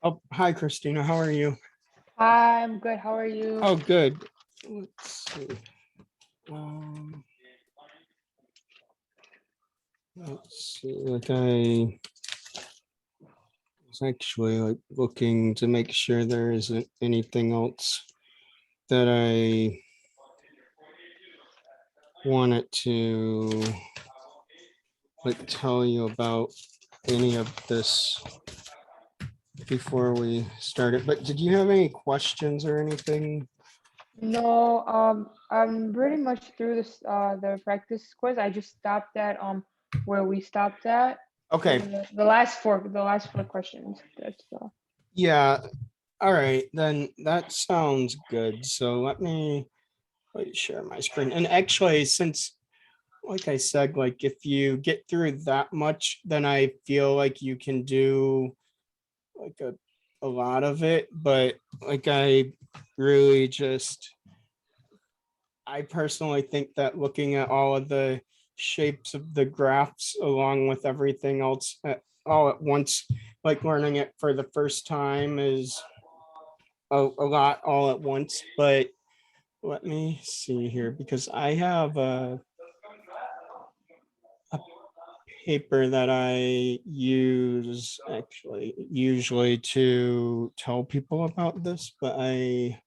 Oh, hi, Christina. How are you? Hi, I'm good. How are you? Oh, good. Let's see. Um, let's see. Like I was actually like looking to make sure there isn't anything else that I wanted to like tell you about any of this before we started. But did you have any questions or anything? No, I'm pretty much through this the practice quiz. I just stopped at where we stopped at. Okay. The last four questions. That's Yeah. All right. Then that sounds good. So let me share my screen. And actually, since like I said, like if you get through that much, then I feel like you can do like a lot of it. But like I personally think that looking at all of the shapes of the graphs along with everything else all at once, like learning it for the first time is a lot all at once. But let me see here because I have a paper that I use actually usually to tell people about this, but I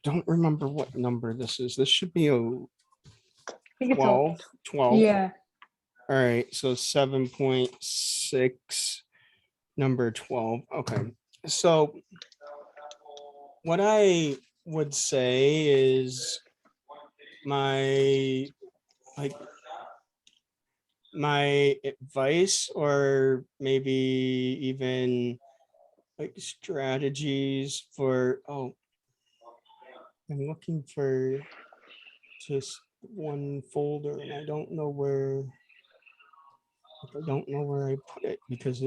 don't remember what number this is. This should be a I think it's 12. yeah. All right, so 7.6, number 12. Okay. So what I would say is my like my advice or maybe even like strategies for I'm looking for just one folder and I don't know where I put it because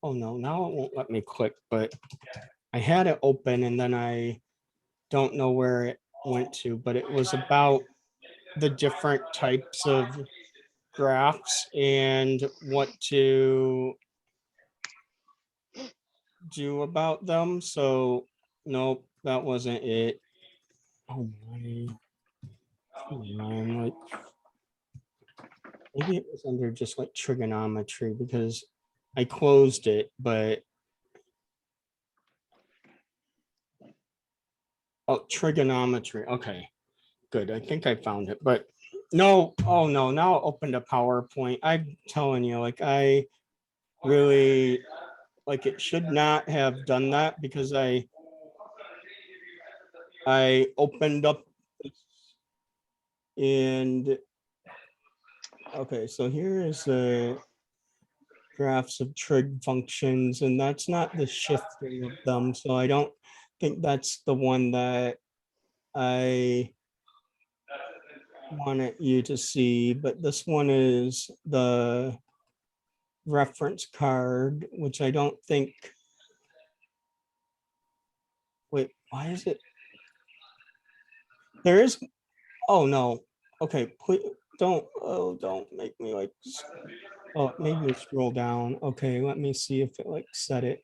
oh no, now it won't let me click, but I had it open and then I don't know where it went to, but it was about the different types of graphs and what to do about them. So nope, that wasn't it. Oh my. I'm like maybe it was under just like trigonometry because I closed it, but oh, trigonometry. Okay, good. I think I found it, but no, oh no, now I opened a PowerPoint. I'm telling you, like I really like it should not have done that because I opened up and okay, so here is the graphs of trig functions, and that's not the shifting of them. So I don't think that's the one that I wanted you to see, but this one is the reference card, which I don't think, wait, why is it? There is, oh no, okay, please don't make me like, oh, maybe scroll down. Okay, let me see if it like set it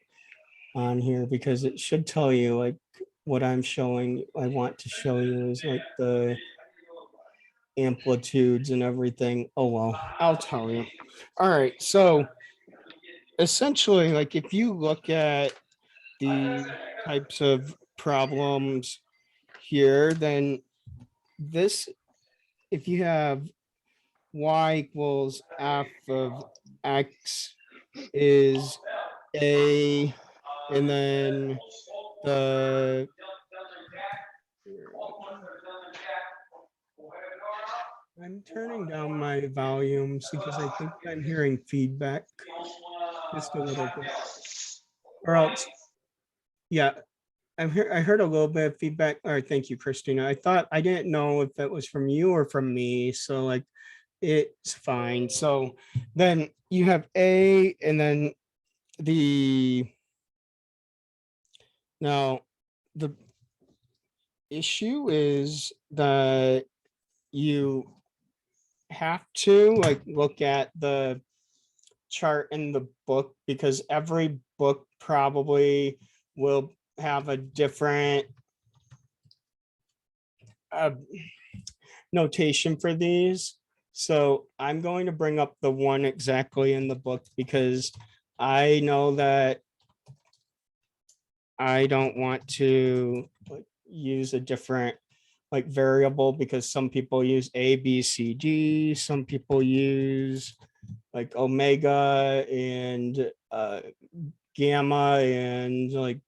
on here because it should tell you like what I'm showing. I want to show you is like the amplitudes and everything. Oh, well, I'll tell you. All right. So essentially, like if you look at the types of problems here, then this, if you have y equals f of x is a, and then the I'm turning down my volumes because I think I'm hearing feedback just a little bit. Or else, yeah, I heard a little bit of feedback. All right, thank you, Christina. I didn't know if that was from you or from me. So like it's fine. So then you have A and then the now the issue is that you have to like look at the chart in the book because every book probably will have a different uh, notation for these. So I'm going to bring up the one exactly in the book because I know that I don't want to like, use a different like variable because some people use A, B, C, D, some people use like omega and gamma and like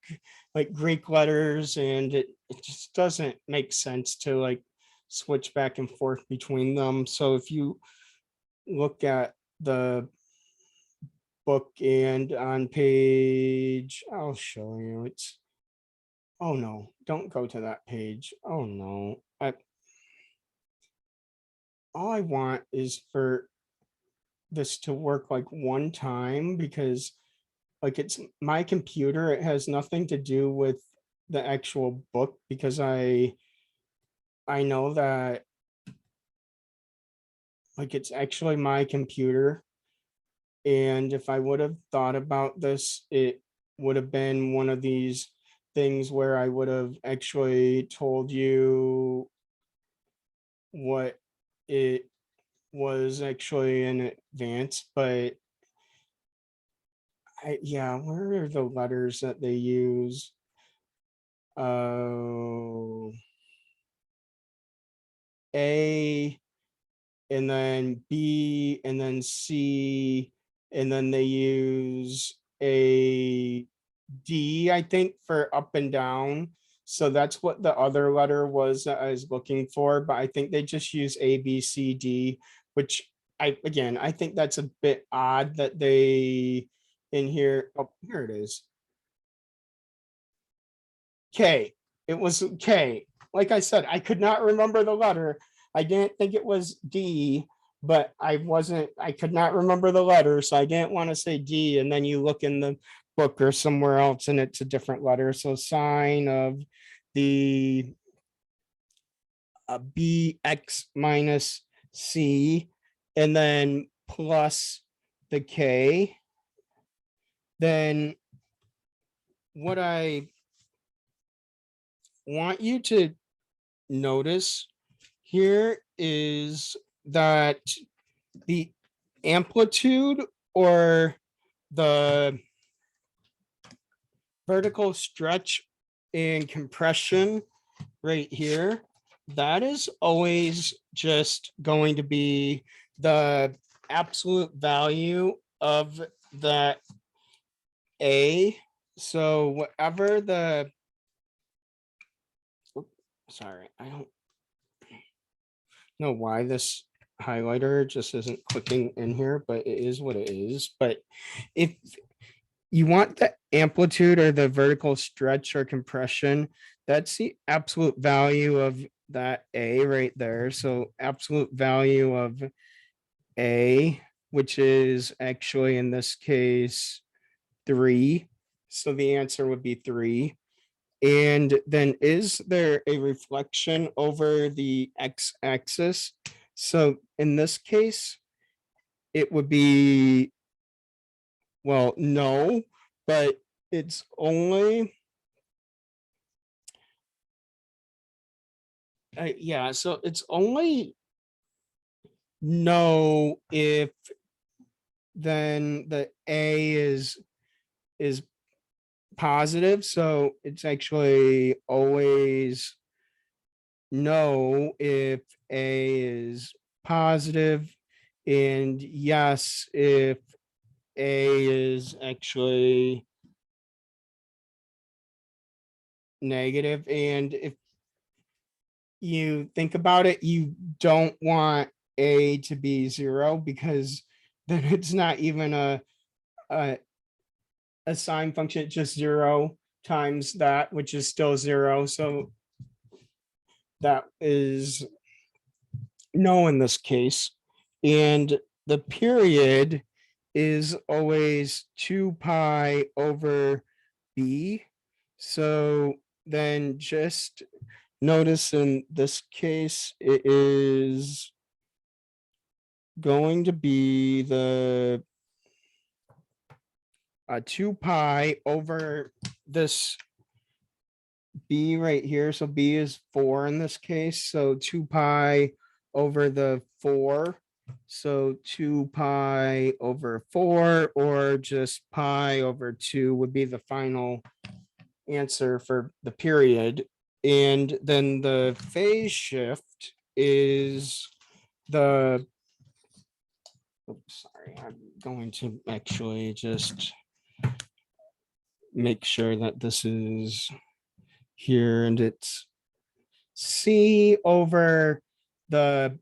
Greek letters, and it just doesn't make sense to like switch back and forth between them. So if you look at the book and on page, I'll show you, it's, oh no, don't go to that page. Oh no, all I want is for this to work like one time because like it's my computer, it has nothing to do with the actual book because I know that like it's actually my computer, and if I would have thought about this, it would have been one of these things where I would have actually told you what it was actually in advance, but yeah, where are the letters that they use? Oh, A, and then B, and then C, and then they use a D, I think, for up and down. So that's what the other letter was that I was looking for, but I think they just use A, B, C, D, which again, I think that's a bit odd that they in here, oh, here it is. K, it was K. Like I said, I could not remember the letter. I didn't think it was D, but I could not remember the letter, so I didn't want to say D. And then you look in the book or somewhere else and it's a different letter. So sine of the BX minus C and then plus the K. Then what I want you to notice here is that the amplitude or the vertical stretch and compression right here, that is always just going to be the absolute value of that A. So whatever the, sorry, I don't know why this highlighter just isn't clicking in here, but it is what it is. But if you want the amplitude or the vertical stretch or compression, that's the absolute value of that A right there. So absolute value of A, which is actually in this case 3. So the answer would be 3. And then is there a reflection over the x-axis? So in this case, it would be, well, no, but it's only, yeah, so it's only no if then the A is positive. So it's actually always no if A is positive, and yes if A is actually negative. And if you think about it, you don't want A to be 0 because then it's not even a, a sine function, it's just 0 times that, which is still 0. So that is no in this case. And the period is always 2 pi over B. So then just notice in this case, it is going to be the 2 pi over this b right here. So b is 4 in this case. So 2 pi over the 4. So 2 pi over 4, or just pi over 2 would be the final answer for the period. And then the phase shift is the, oops, sorry, I'm going to actually just make sure that this is here, and it's C over the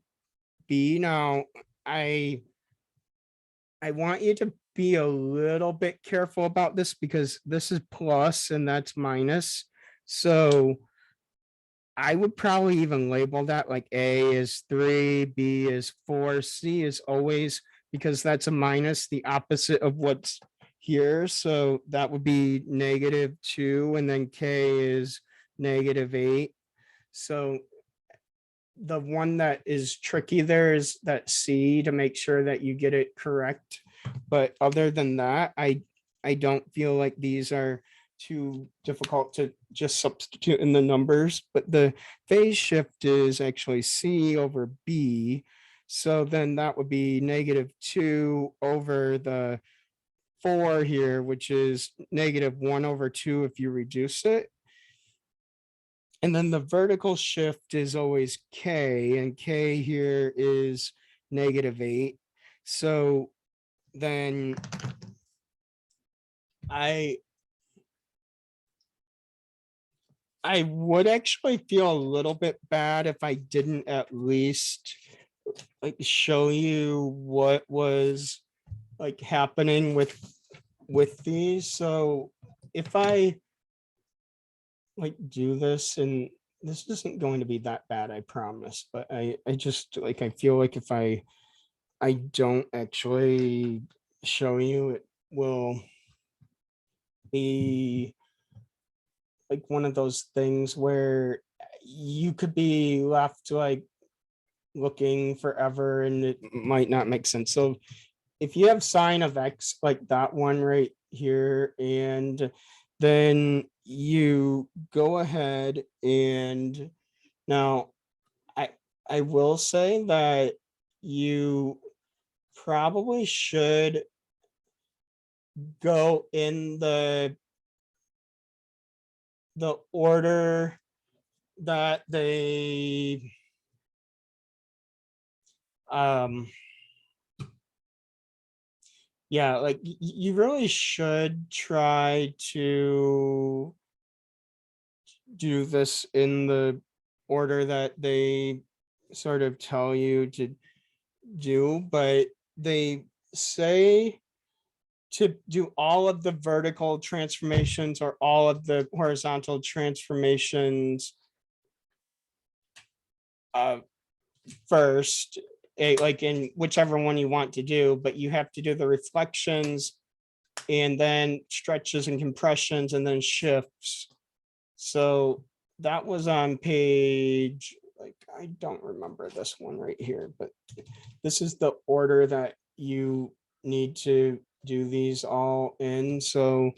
B. Now, I want you to be a little bit careful about this because this is plus and that's minus. So I would probably even label that like A is 3, B is 4, C is always, because that's a minus, the opposite of what's here. So that would be -2, and then K is -8. So the one that is tricky there is that C, to make sure that you get it correct. But other than that, I don't feel like these are too difficult to just substitute in the numbers, but the phase shift is actually C over B. So then that would be -2 over the 4 here, which is -1 over 2 if you reduce it. And then the vertical shift is always K, and K here is -8. So then I would actually feel a little bit bad if I didn't at least like show you what was like happening with these. So if I like do this, and this isn't going to be that bad, I promise, but I just like, I feel like if I don't actually show you, it will be like one of those things where you could be left like looking forever and it might not make sense. So if you have sine of x, like that one right here, and then you go ahead and now I will say that you probably should go in the order that they yeah, like you really should try to do this in the order that they sort of tell you to do, but they say to do all of the vertical transformations or all of the horizontal transformations first, like in whichever one you want to do, but you have to do the reflections and then stretches and compressions and then shifts. So that was on page, like, I don't remember this one right here, but this is the order that you need to do these all in. So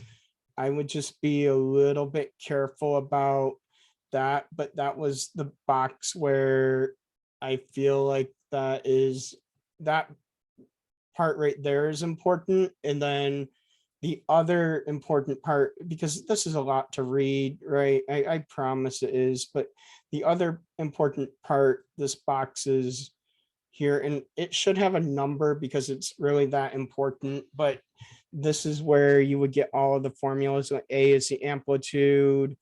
I would just be a little bit careful about that, but that was the box where I feel like that part right there is important. And then the other important part, because this is a lot to read, right? I promise it is, but the other important part, this box is here, and it should have a number because it's really that important, but this is where you would get all of the formulas. Like A is the amplitude.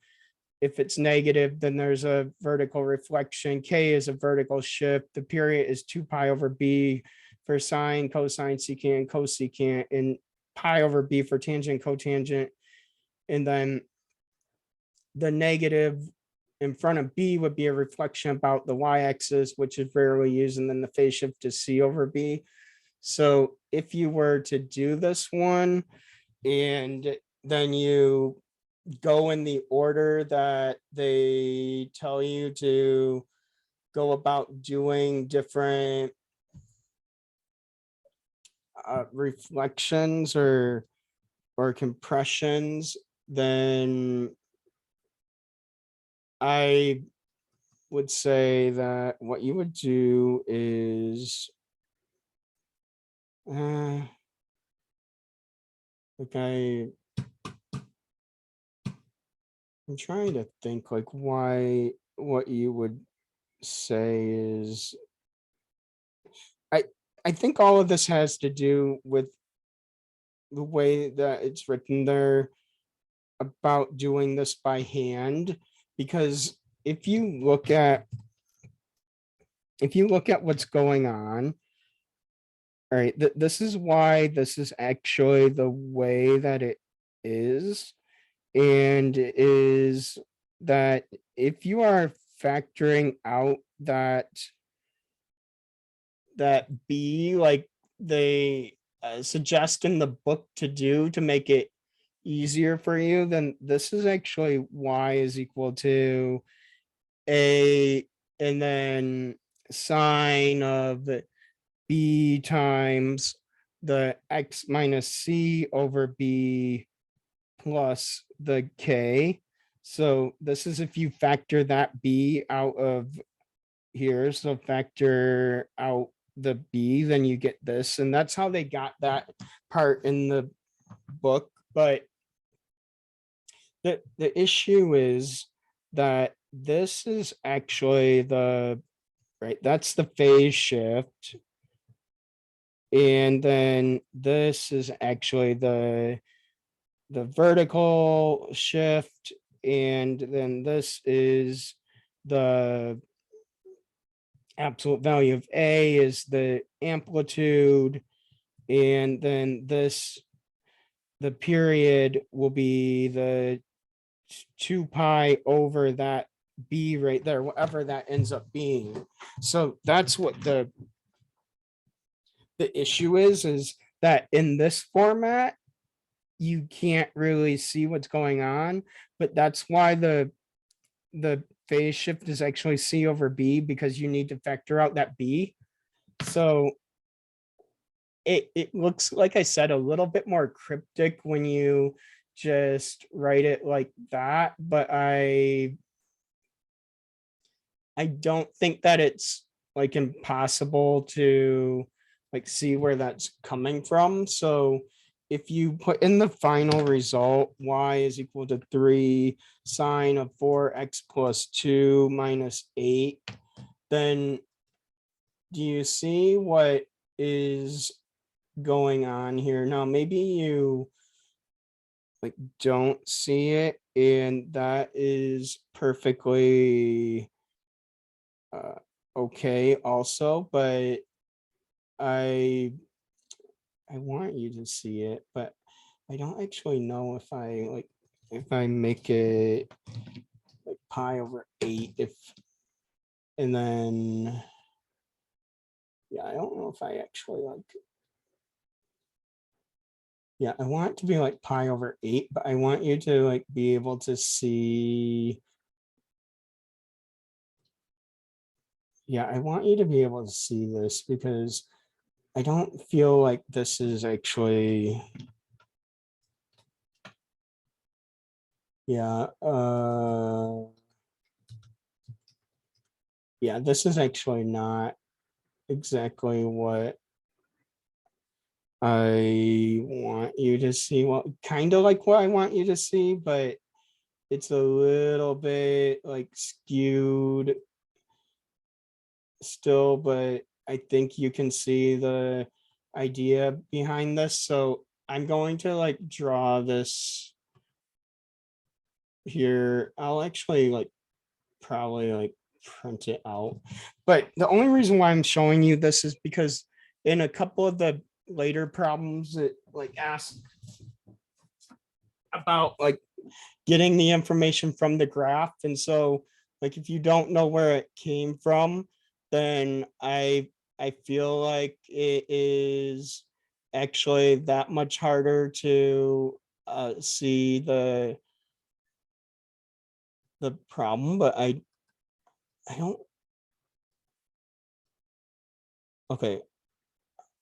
If it's negative, then there's a vertical reflection. K is a vertical shift. The period is 2 pi over B for sine, cosine, secant, cosecant, and pi over B for tangent, cotangent. And then the negative in front of B would be a reflection about the y-axis, which is rarely used, and then the phase shift is C over B. So if you were to do this one, and then you go in the order that they tell you to go about doing different reflections or compressions, then I would say that what you would do is like I'm trying to think like why what you would say is I think all of this has to do with the way that it's written there about doing this by hand, because if you look at what's going on, all right, this is why this is actually the way that it is, and is that if you are factoring out that B, like they suggest in the book to do to make it easier for you, then this is actually y is equal to a, and then sine of b times the x minus c over b plus the k. So this is if you factor that b out of here, so factor out the b, then you get this, and that's how they got that part in the book. But the issue is that this is actually right, that's the phase shift, and then this is actually the vertical shift, and then this is the absolute value of A is the amplitude, and then this, the period will be the 2 pi over that B right there, whatever that ends up being. So that's what the issue is that in this format, you can't really see what's going on, but that's why the phase shift is actually C over B, because you need to factor out that B. So it looks, like I said, a little bit more cryptic when you just write it like that, but I don't think that it's like impossible to like see where that's coming from. So if you put in the final result, y is equal to 3 sine of 4x plus 2 minus 8, then do you see what is going on here? Now, maybe you like don't see it, and that is perfectly okay also, but I want you to see it, but I don't actually know if I make it like pi over 8, if, and then yeah, I don't know if I actually like, yeah, I want it to be like pi over 8, but I want you to like be able to see, yeah, I want you to be able to see this, because I don't feel like this is actually, yeah, yeah, this is actually not exactly what I want you to see. Well, kind of like what I want you to see, but it's a little bit like skewed still, but I think you can see the idea behind this. So I'm going to like draw this here. I'll actually like probably like print it out. But the only reason why I'm showing you this is because in a couple of the later problems it like asked about like getting the information from the graph. And so like if you don't know where it came from, then I feel like it is actually that much harder to see the problem, but I don't, okay.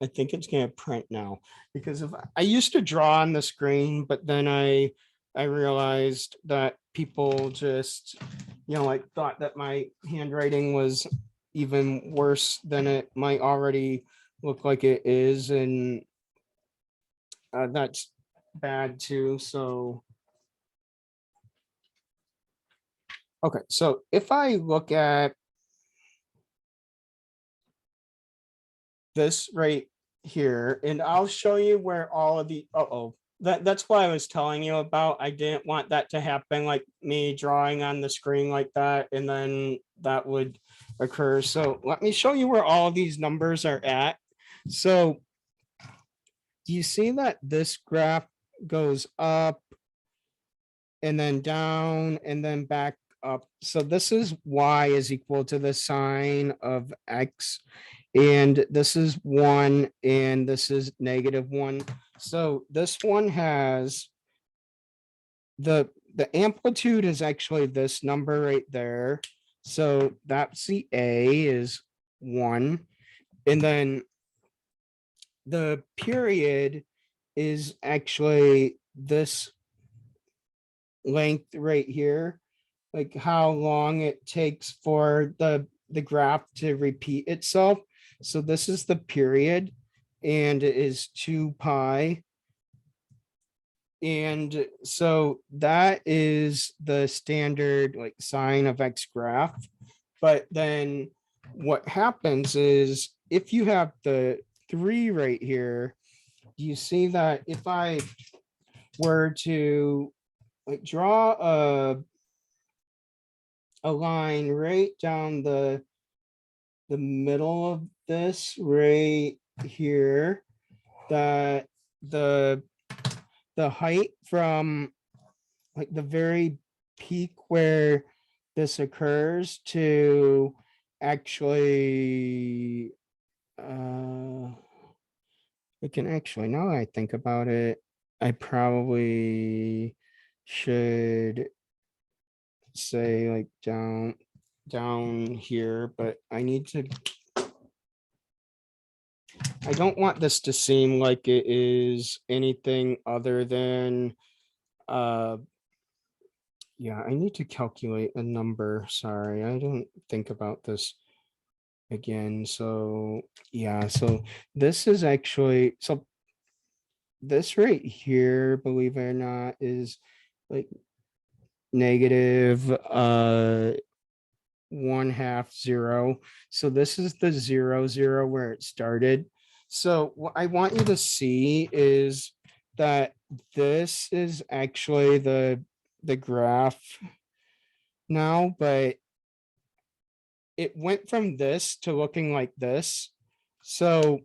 I think it's gonna print now because if I used to draw on the screen, but then I realized that people just, like thought that my handwriting was even worse than it might already look like it is, and that's bad too. So, okay, so if I look at this right here, and I'll show you where all of the, that's what I was telling you about. I didn't want that to happen, like me drawing on the screen like that, and then that would occur. So let me show you where all of these numbers are at. So do you see that this graph goes up and then down and then back up? So this is y is equal to the sine of x, and this is 1 and this is -1. So this one has the amplitude is actually this number right there. So that's the A is 1. And then the period is actually this length right here, like how long it takes for the graph to repeat itself. So this is the period, and it is 2 pi. And so that is the standard like sine of x graph. But then what happens is if you have the 3 right here, you see that if I were to like draw a line right down the middle of this right here, that the height from like the very peak where this occurs to actually I can actually, now that I think about it, I probably should say like down here, but I need to, I don't want this to seem like it is anything other than yeah, I need to calculate a number. Sorry, I didn't think about this again. So yeah, so this is actually, so this right here, believe it or not, is like negative 1/2 0. So this is the 0 0 where it started. So what I want you to see is that this is actually the graph now, but it went from this to looking like this. So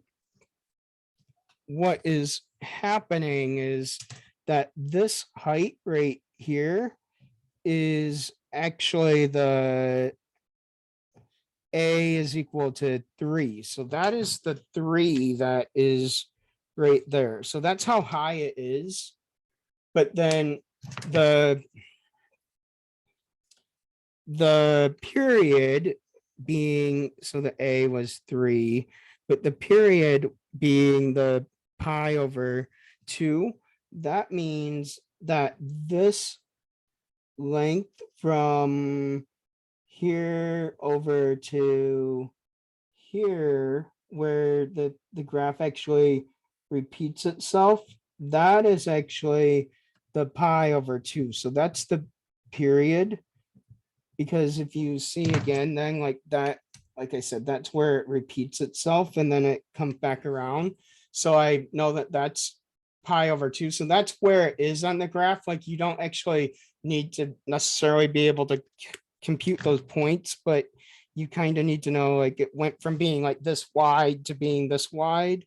what is happening is that this height right here is actually the A is equal to 3. So that is the 3 that is right there. So that's how high it is. But then the period being, so the A was 3, but the period being the pi over 2, that means that this length from here over to here, where the graph actually repeats itself, that is actually the pi over 2. So that's the period. Because if you see again, then like that, like I said, that's where it repeats itself and then it comes back around. So I know that that's pi over 2. So that's where it is on the graph. Like you don't actually need to necessarily be able to compute those points, but you kind of need to know like it went from being like this wide to being this wide.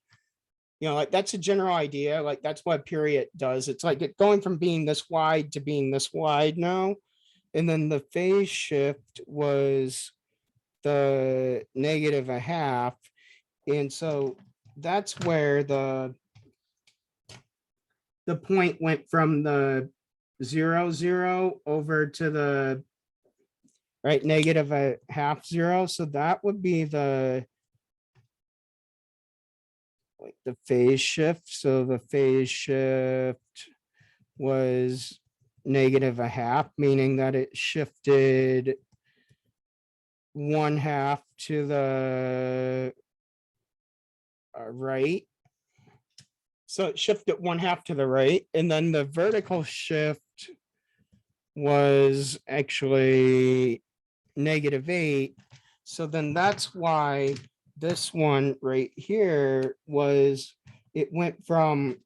Like that's a general idea. Like that's what period does. It's like it going from being this wide to being this wide now. And then the phase shift was the -1/2. And so that's where the point went from the 0 0 over to the right -1/2 0. So that would be the like the phase shift. So the phase shift was -0.5, meaning that it shifted 1/2 to the right. So it shifted 1/2 to the right, and then the vertical shift was actually -8. So then that's why this one right here was, it went from,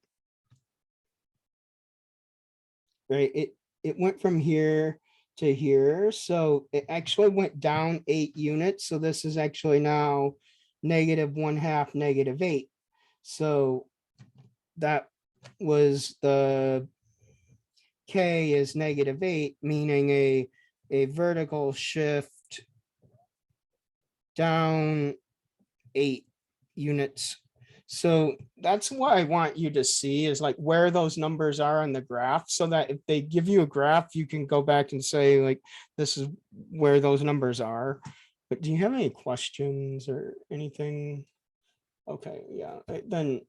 right, it went from here to here. So it actually went down 8 units. So this is actually now -1/2, -8. So that was the K is -8, meaning a vertical shift down 8 units. So that's what I want you to see, is like where those numbers are on the graph, so that if they give you a graph, you can go back and say like, this is where those numbers are. But do you have any questions or anything? Okay, yeah, then,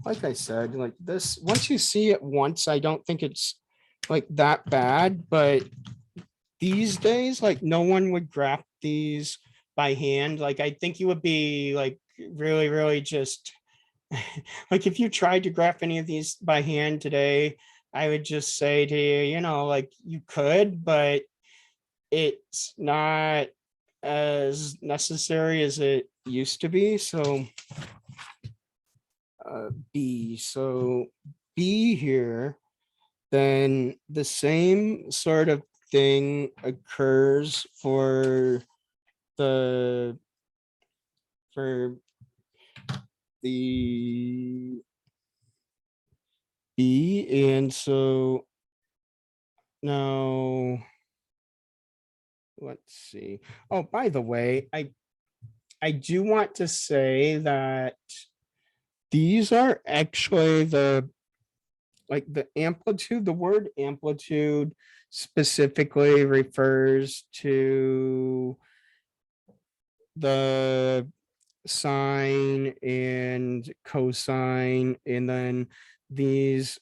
like I said, like this, once you see it once, I don't think it's like that bad, but these days, like no one would graph these by hand. Like I think you would be like really, really just like if you tried to graph any of these by hand today, I would just say to you, like you could, but it's not as necessary as it used to be. So B, so B here, then the same sort of thing occurs for the for the B, and so now let's see. Oh, by the way, I do want to say that these are actually the amplitude. The word amplitude specifically refers to the sine and cosine, and then these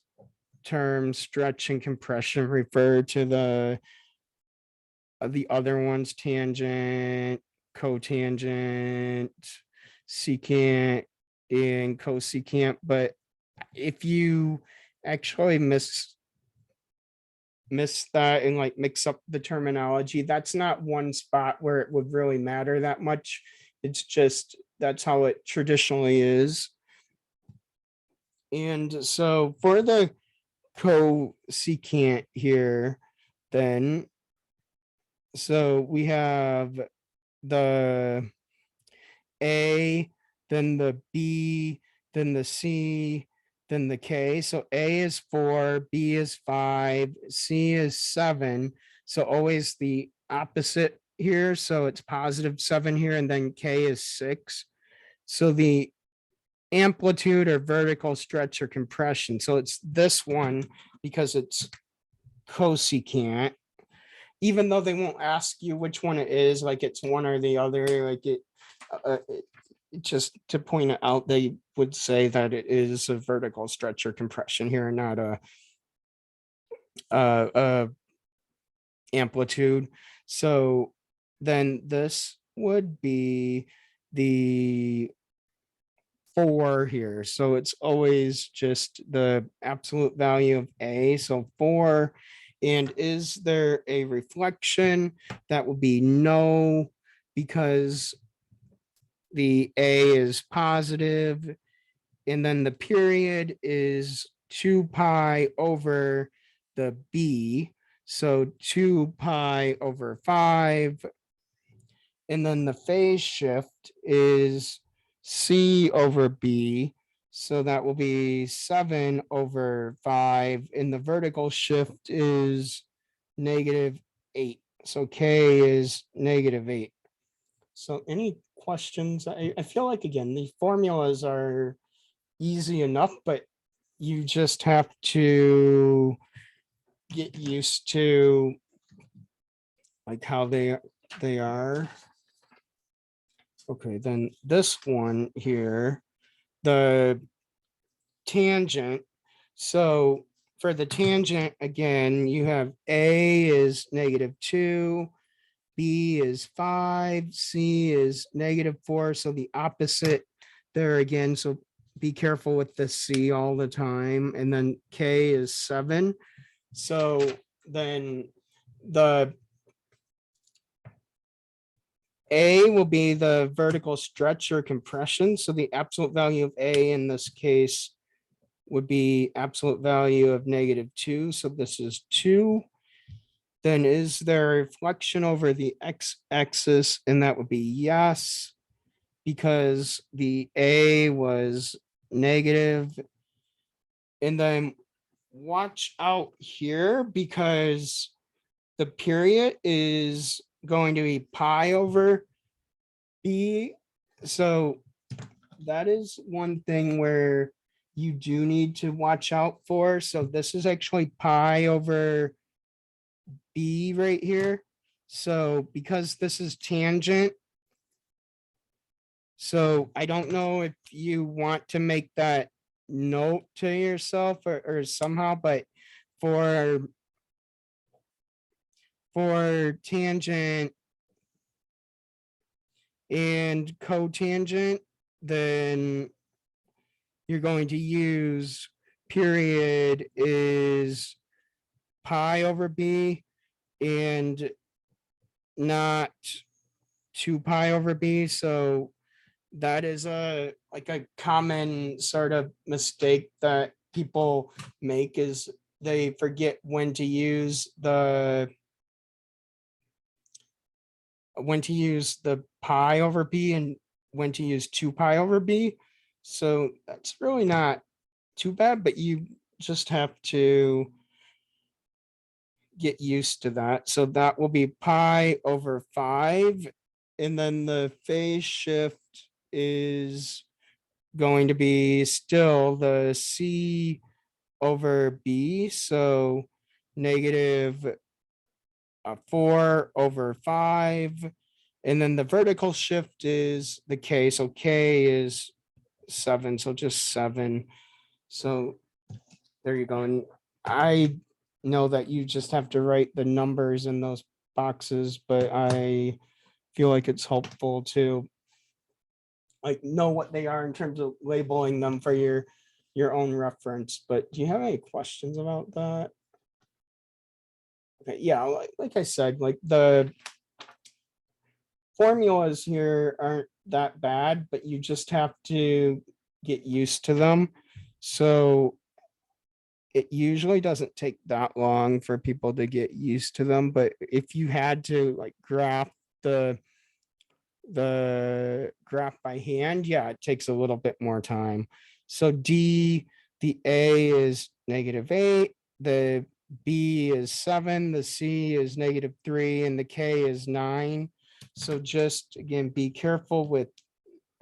terms, stretch and compression, refer to the other ones, tangent, cotangent, secant, and cosecant. But if you actually miss that and like mix up the terminology, that's not one spot where it would really matter that much. It's just that's how it traditionally is. And so for the cosecant here, then, so we have the A, then the B, then the C, then the K. So A is 4, B is 5, C is 7. So always the opposite here. So it's +7 here, and then K is 6. So the amplitude or vertical stretch or compression. So it's this one because it's cosecant, even though they won't ask you which one it is, like it's one or the other, like just to point it out, they would say that it is a vertical stretch or compression here, not a amplitude. So then this would be the 4 here. So it's always just the absolute value of A. So 4. And is there a reflection? That would be no, because the A is positive, and then the period is 2 pi over the B. So 2 pi over 5. And then the phase shift is C over B. So that will be 7 over 5. And the vertical shift is -8. So K is -8. So any questions? I feel like, again, the formulas are easy enough, but you just have to get used to like how they are. Okay, then this one here, the tangent. So for the tangent, again, you have A is -2, B is 5, C is -4. So the opposite there again. So be careful with the C all the time. And then K is 7. So then the A will be the vertical stretch or compression. So the absolute value of A in this case would be absolute value of -2. So this is 2. Then is there a reflection over the x-axis? And that would be yes, because the A was negative. And then watch out here because the period is going to be pi over b. So that is one thing where you do need to watch out for. So this is actually pi over b right here. So because this is tangent, so I don't know if you want to make that note to yourself or somehow, but for tangent and cotangent, then you're going to use period is pi over b and not 2 pi over b. So that is a like a common sort of mistake that people make, is they forget when to use the pi over b and when to use 2 pi over b. So that's really not too bad, but you just have to get used to that. So that will be pi over 5. And then the phase shift is going to be still the C over B. So -4 over 5. And then the vertical shift is the K. So K is 7. So just 7. So there you go. And I know that you just have to write the numbers in those boxes, but I feel like it's helpful to like know what they are in terms of labeling them for your own reference. But do you have any questions about that? Okay, yeah, like I said, like the formulas here aren't that bad, but you just have to get used to them. So it usually doesn't take that long for people to get used to them. But if you had to like graph the graph by hand, yeah, it takes a little bit more time. So D, the A is -8, the B is 7, the C is -3, and the K is 9. So just again, be careful with,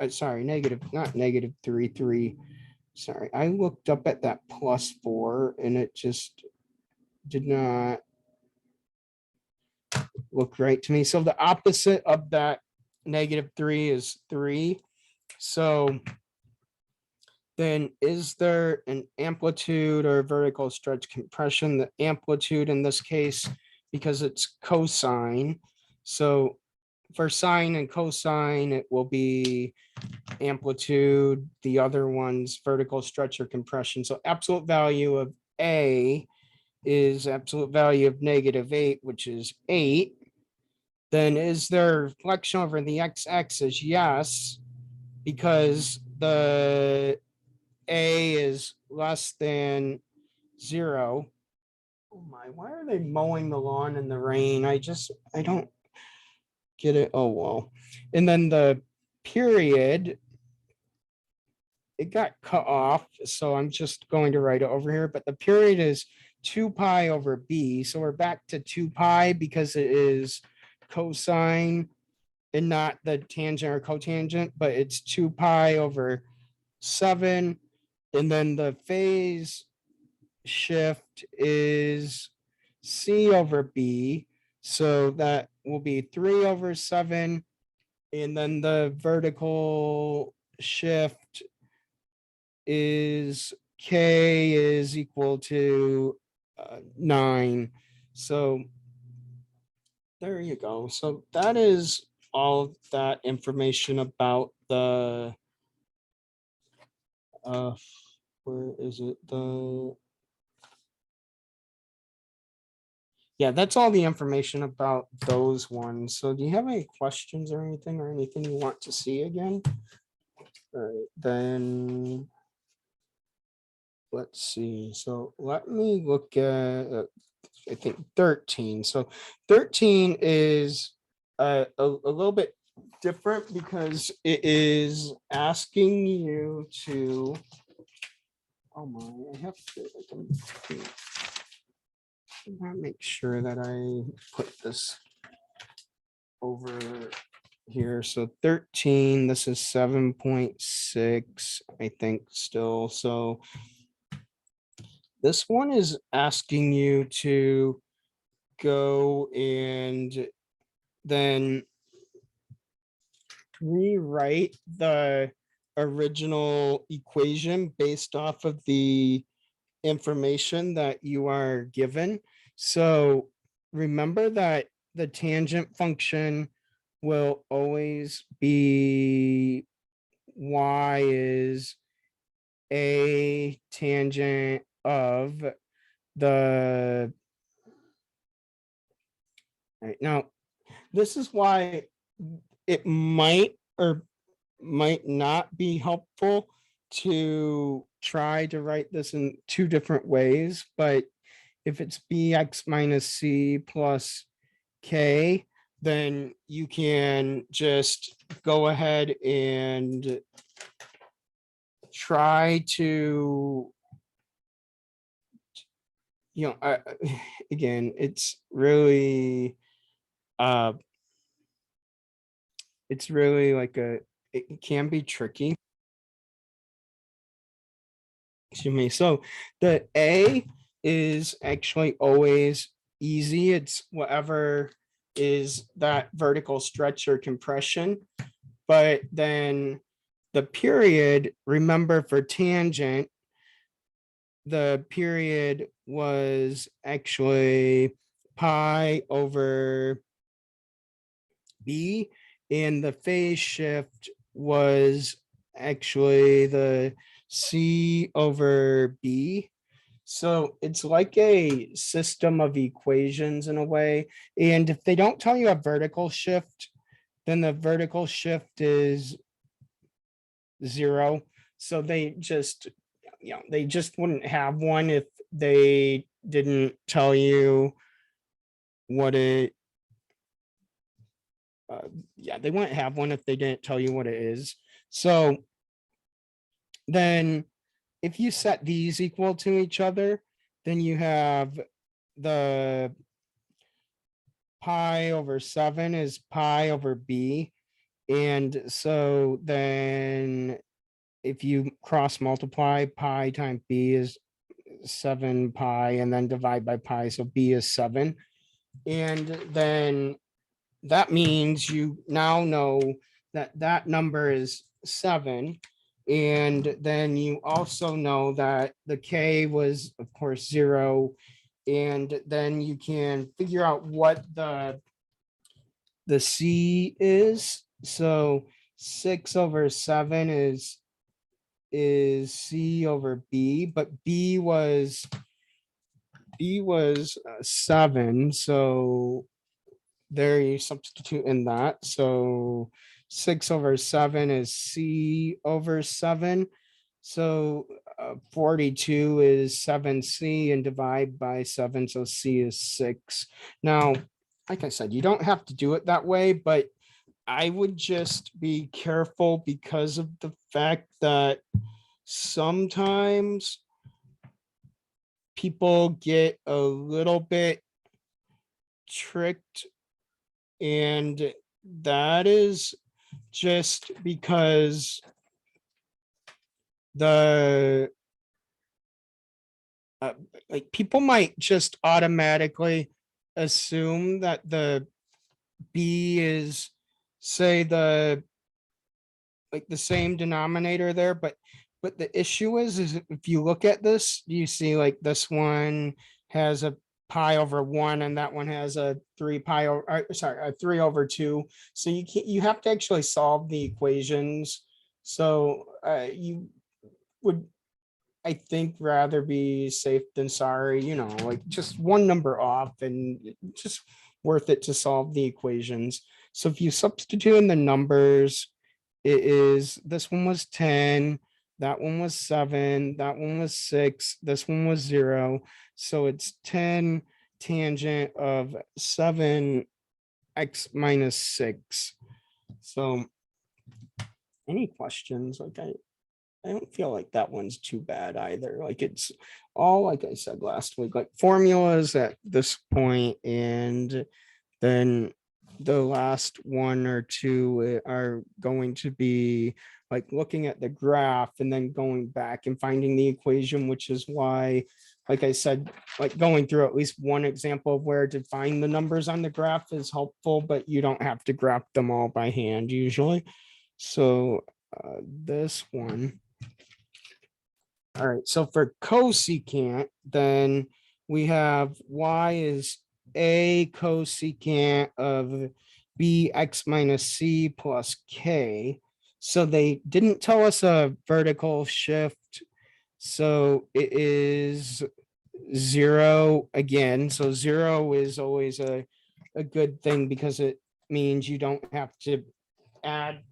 sorry, not -3. Sorry, I looked up at that +4 and it just did not look right to me. So the opposite of that -3 is 3. So then is there an amplitude or vertical stretch compression? The amplitude in this case, because it's cosine. So for sine and cosine, it will be amplitude. The other one's vertical stretch or compression. So absolute value of A is absolute value of -8, which is 8. Then is there reflection over the x-axis? Yes, because the A is less than 0. Oh my, why are they mowing the lawn in the rain? I don't get it. Oh, well. And then the period, it got cut off. So I'm just going to write it over here, but the period is 2 pi over b. So we're back to 2 pi because it is cosine and not the tangent or cotangent, but it's 2 pi over 7. And then the phase shift is C over B. So that will be 3 over 7. And then the vertical shift is K is equal to 9. So there you go. So that is all of that information about the where is it? Yeah, that's all the information about those ones. So do you have any questions or anything you want to see again? All right, then let's see. So let me look at I think 13. So 13 is a little bit different because it is asking you to, oh my, I have to make sure that I put this over here. So 13, this is 7.6, I think still. So this one is asking you to go and then rewrite the original equation based off of the information that you are given. So remember that the tangent function will always be y is a tangent of the, right now, this is why it might or might not be helpful to try to write this in two different ways, but if it's bx minus c plus k, then you can just go ahead and try to, again, it's really like it can be tricky. Excuse me. So the A is actually always easy. It's whatever is that vertical stretch or compression. But then the period, remember for tangent, the period was actually pi over B, and the phase shift was actually the C over B. So it's like a system of equations in a way. And if they don't tell you a vertical shift, then the vertical shift is 0. So they just, they just wouldn't have one if they didn't tell you what it, yeah, they wouldn't have one if they didn't tell you what it is. So then if you set these equal to each other, then you have the pi over 7 is pi over b. And so then if you cross multiply, pi times b is 7 pi, and then divide by pi, so b is 7. And then that means you now know that that number is 7. And then you also know that the K was, of course, 0. And then you can figure out what the C is. So 6 over 7 is C over B, but B was 7. So there you substitute in that. So 6 over 7 is C over 7. So 42 is 7C, and divide by 7. So C is 6. Now, like I said, you don't have to do it that way, but I would just be careful because of the fact that sometimes people get a little bit tricked, and that is just because the like people might just automatically assume that the B is, say, the like the same denominator there, but But the issue is if you look at this, you see like this one has a pi over 1 and that one has a 3 pi over, sorry, a 3 over 2. So you can't, you have to actually solve the equations. So you would, I think, rather be safe than sorry, you know, like just one number off and just worth it to solve the equations. So if you substitute in the numbers, it is, this one was 10, that one was 7, that one was 6, this one was 0. So it's 10 tangent of 7x minus 6. So any questions? Like I don't feel like that one's too bad either. Like it's all, like I said last week, like formulas at this point, and then the last one or two are going to be like looking at the graph and then going back and finding the equation, which is why, like I said, like going through at least one example of where to find the numbers on the graph is helpful, but you don't have to graph them all by hand usually. So this one. All right, so for cosecant, then we have y is a cosecant of bx minus c plus k. So they didn't tell us a vertical shift. So it is 0 again. So 0 is always a good thing because it means you don't have to add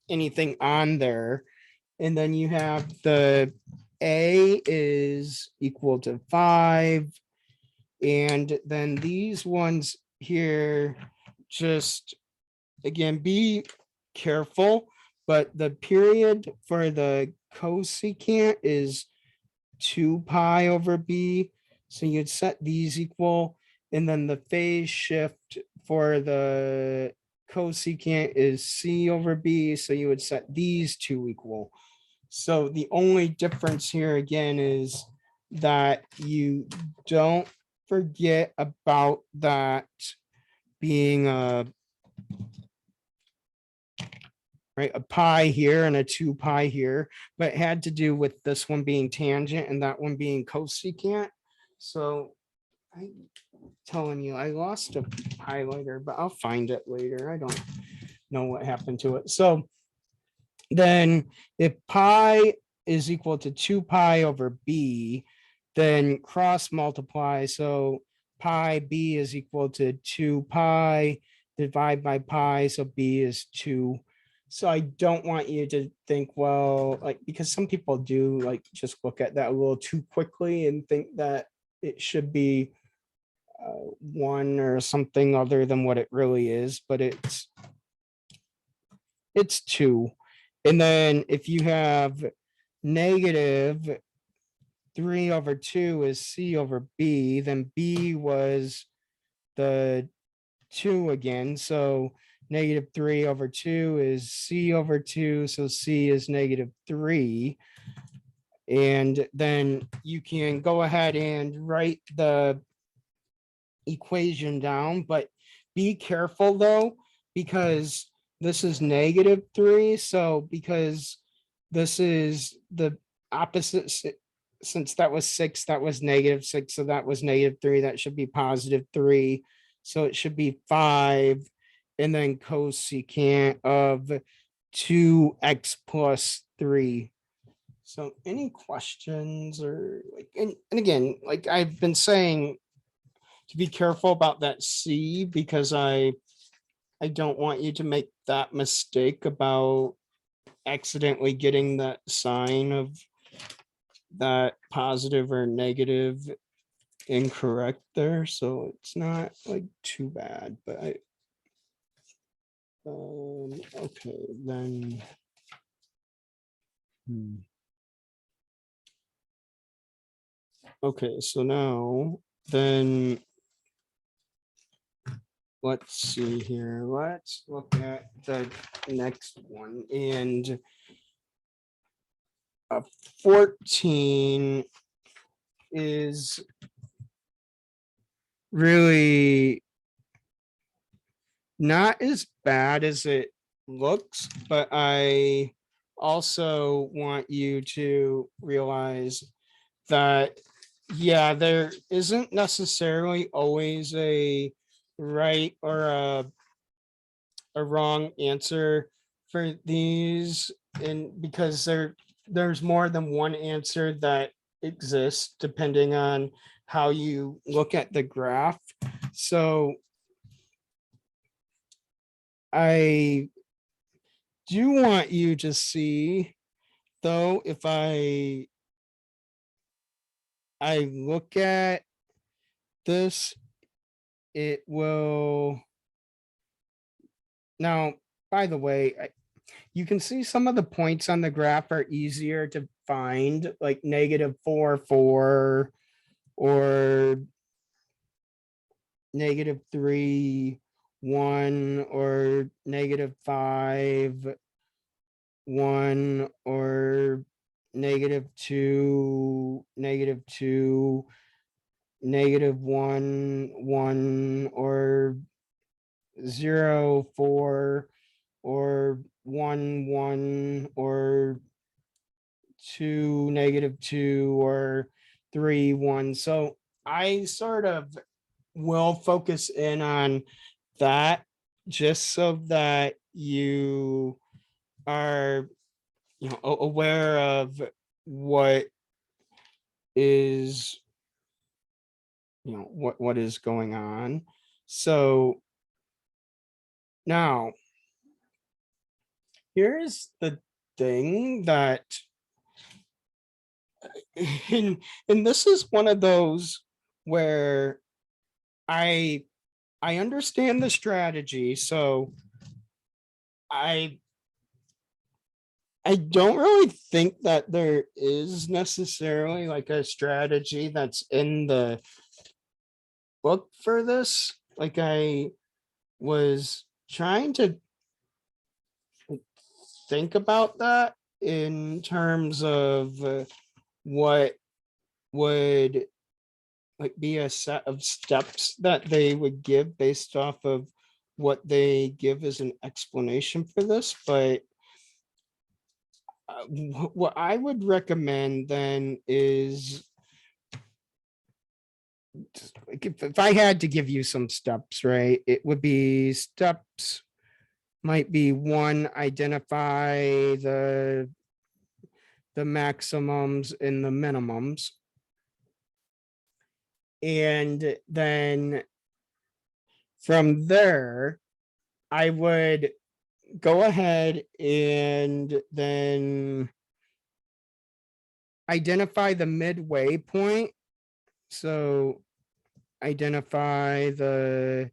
anything on there. And then you have the a is equal to 5. And then these ones here, just again, be careful, but the period for the cosecant is 2 pi over b. So you'd set these equal, and then the phase shift for the cosecant is c over b. So you would set these two equal. So the only difference here again is that you don't forget about that being a pi here and a 2 pi here, but it had to do with this one being tangent and that one being cosecant. So I'm telling you, I lost a highlighter, but I'll find it later. I don't know what happened to it. So then if pi is equal to 2 pi over b, then cross multiply. So pi b is equal to 2 pi, divide by pi, so b is 2. So I don't want you to think, well, like, because some people do like just look at that a little too quickly and think that it should be 1 or something other than what it really is, but it's 2. And then if you have negative 3 over 2 is c over b, then b was the 2 again. So negative 3 over 2 is c over 2. So c is negative 3. And then you can go ahead and write the equation down, but be careful though, because this is negative 3. So because this is the opposite, since that was 6, that was negative 6. So that was negative 3. That should be positive 3. So it should be 5. And then cosecant of 2x plus 3. So any questions or like, and again, like I've been saying, to be careful about that C, because I don't want you to make that mistake about accidentally getting that sign of that positive or negative incorrect there. So it's not like too bad, but okay, then. Okay, so now then let's see here. Let's look at the next one. And 14 is really not as bad as it looks, but I also want you to realize that, yeah, there isn't necessarily always a right or a wrong answer for these, and because there's more than one answer that exists depending on how you look at the graph. So I do want you to see, though, if I look at this, it will now, by the way, you can see some of the points on the graph are easier to find, like -4, 4, or -3, 1, or -5, 1, or -2, -2, -1, 1, or 0, 4, or 1, 1, or 2, -2, or 3, 1. So I sort of will focus in on that just so that you are, aware of what is, what is going on. So now here's the thing that and this is one of those where I I understand the strategy, so I I don't really think that there is necessarily like a strategy that's in the book for this. Like I was trying to think about that in terms of what would like be a set of steps that they would give based off of what they give as an explanation for this. But what I would recommend then is, like, if I had to give you some steps, right, it would be steps might be one, identify the maximums and the minimums. And then from there, I would go ahead and then identify the midway point. So identify the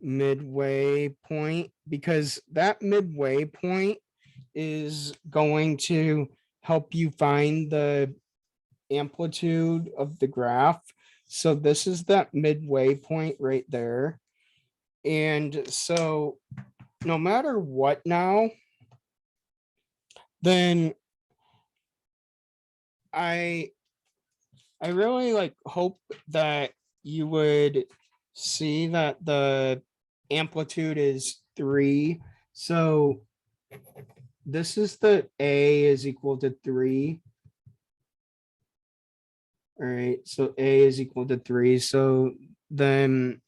midway point, because that midway point is going to help you find the amplitude of the graph. So this is that midway point right there. And so no matter what now, then I really like hope that you would see that the amplitude is 3. So this is the A is equal to 3. All right, so A is equal to 3. So then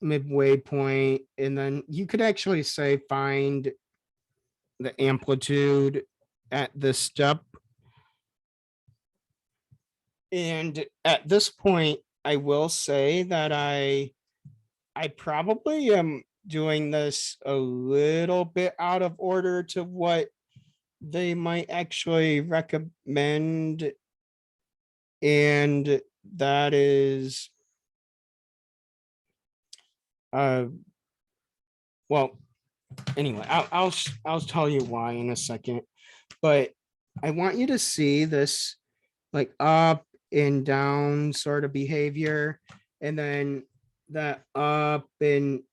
midway point, and then you could actually say find the amplitude at this step. And at this point, I will say that I probably am doing this a little bit out of order to what they might actually recommend. And that is, well, anyway, I'll tell you why in a second, but I want you to see this like up and down sort of behavior, and then that up and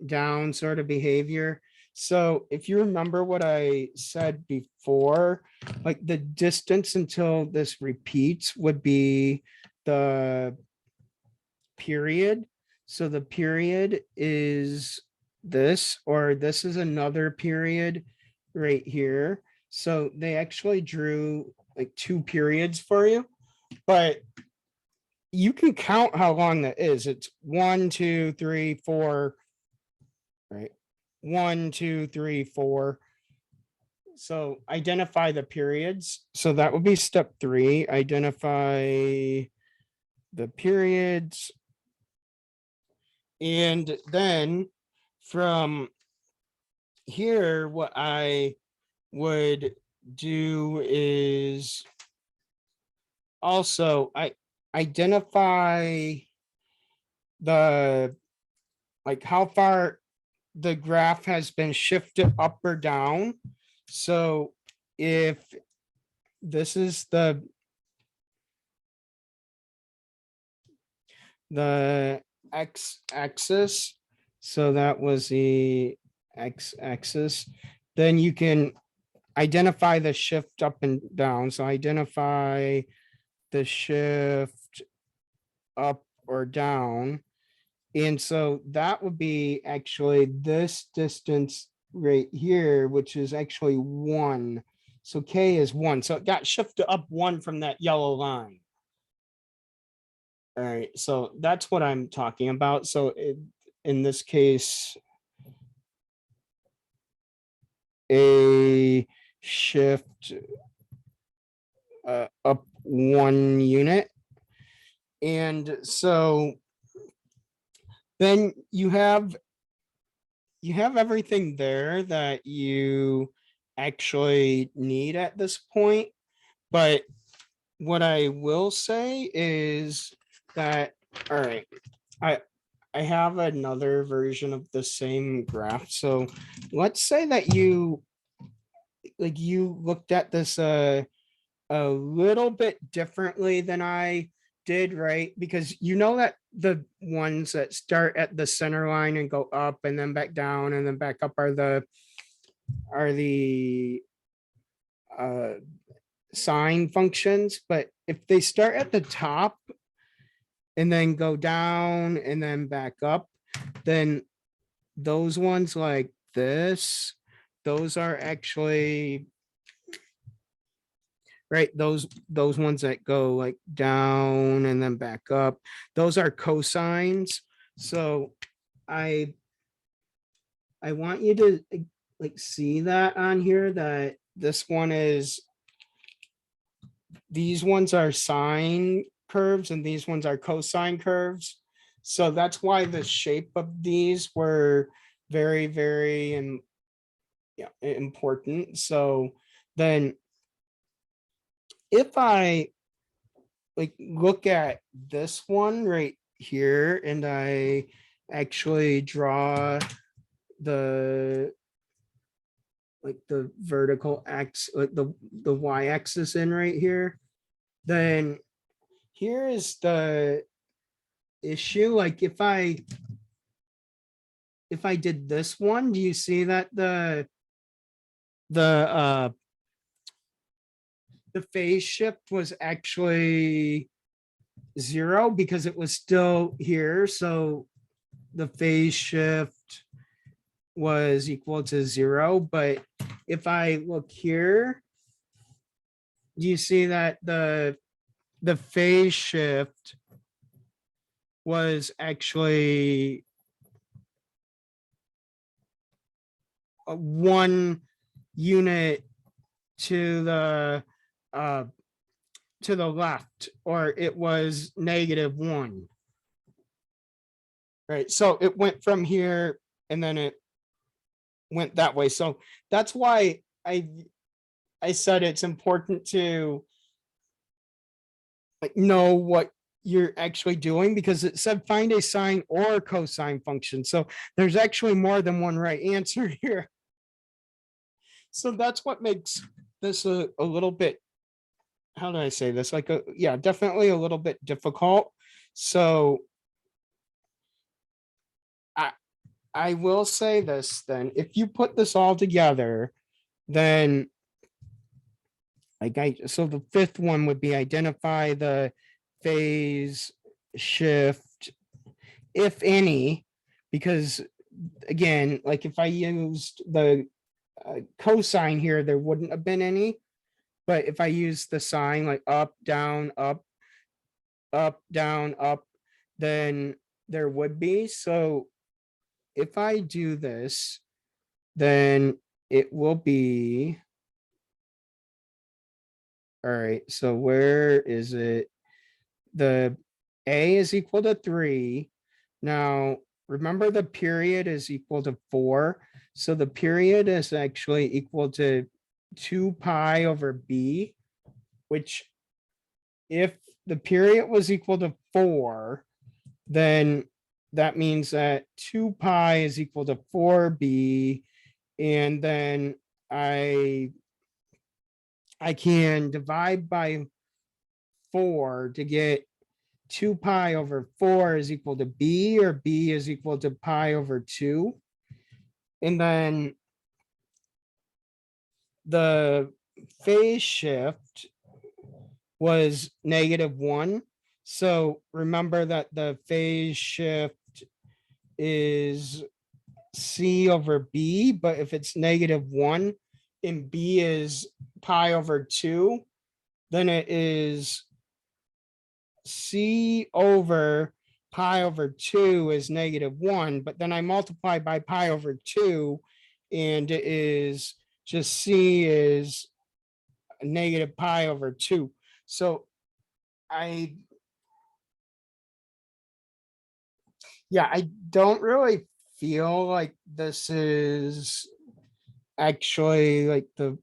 down sort of behavior. So if you remember what I said before, like the distance until this repeats would be the period. So the period is this, or this is another period right here. So they actually drew like 2 periods for you, but you can count how long that is. It's 1, 2, 3, 4, right? 1, 2, 3, 4. So identify the periods. So that would be step 3. Identify the periods. And then from here, what I would do is also I identify the, like, how far the graph has been shifted up or down. So if this is the x-axis, so that was the x-axis, then you can identify the shift up and down. So identify the shift up or down. And so that would be actually this distance right here, which is actually 1. So K is 1. So it got shifted up 1 from that yellow line. All right, so that's what I'm talking about. So in this case, a shift up 1 unit. And so then you have everything there that you actually need at this point. But what I will say is that, all right, I have another version of the same graph. So let's say that you looked at this a little bit differently than I did, right? Because you know that the ones that start at the center line and go up and then back down and then back up are the sine functions. But if they start at the top and then go down and then back up, then those ones like this, those are actually, right, those ones that go like down and then back up, those are cosines. So I want you to like see that on here, that this one is, these ones are sine curves and these ones are cosine curves. So that's why the shape of these were very, very important. So then if I like look at this one right here and I actually draw the vertical x, like the y-axis in right here, then here is the issue. Like if I did this one, do you see that the phase shift was actually 0 because it was still here? So the phase shift was equal to 0. But if I look here, do you see that the phase shift was actually 1 unit to the left, or it was -1, right? So it went from here and then it went that way. So that's why I said it's important to like know what you're actually doing, because it said find a sine or cosine function. So there's actually more than one right answer here. So that's what makes this a little bit, how do I say this? Like definitely a little bit difficult. So I will say this then, if you put this all together, then so the 5th one would be identify the phase shift, if any, because again, like if I used the cosine here, there wouldn't have been any. But if I use the sign like up, down, up, down, up, then there would be. So if I do this, then it will be. All right, so where is it? The A is equal to 3. Now, remember the period is equal to 4. So the period is actually equal to 2 pi over B, which if the period was equal to 4, then that means that 2 pi is equal to 4B. And then I can divide by 4 to get 2 pi over 4 is equal to B, or B is equal to pi over 2. And then the phase shift was -1. So remember that the phase shift is C over B, but if it's -1 and B is pi over 2, then it is C over pi over 2 is -1, but then I multiply by pi over 2, and it is just C is negative pi over 2. So I don't really feel like this is actually like the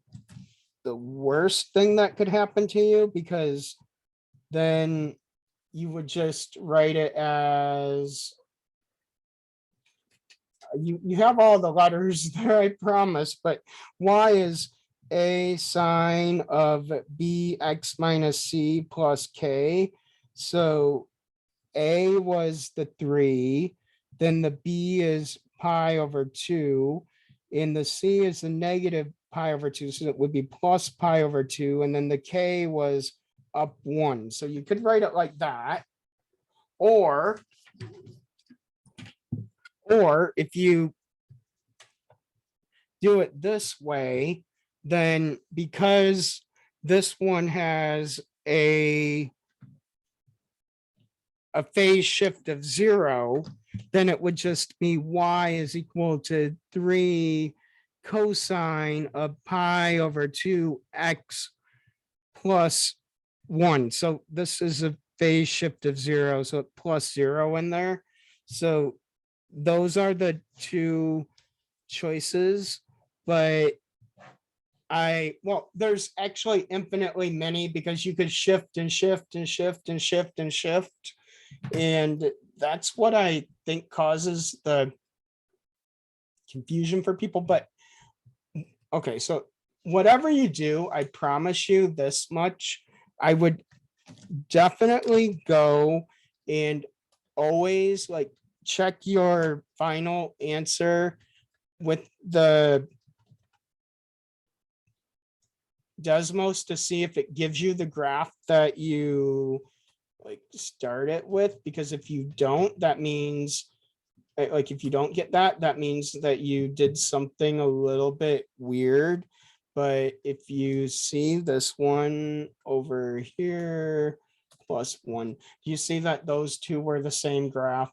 worst thing that could happen to you, because then you would just write it as you have all the letters there, I promise, but y is a sine of bx minus c plus k. So a was the 3, then the b is pi over 2, and the c is the negative pi over 2, so it would be plus pi over 2, and then the k was up 1. So you could write it like that. Or if you do it this way, then because this one has a phase shift of 0, then it would just be y is equal to 3 cosine of pi over 2x plus 1. So this is a phase shift of 0, so plus 0 in there. So those are the two choices, but there's actually infinitely many, because you could shift and shift and shift and shift and shift. And that's what I think causes the confusion for people. But okay, so whatever you do, I promise you this much, I would definitely go and always like check your final answer with the Desmos to see if it gives you the graph that you like start it with, because if you don't, that means like if you don't get that, that means that you did something a little bit weird. But if you see this one over here plus 1, you see that those two were the same graph.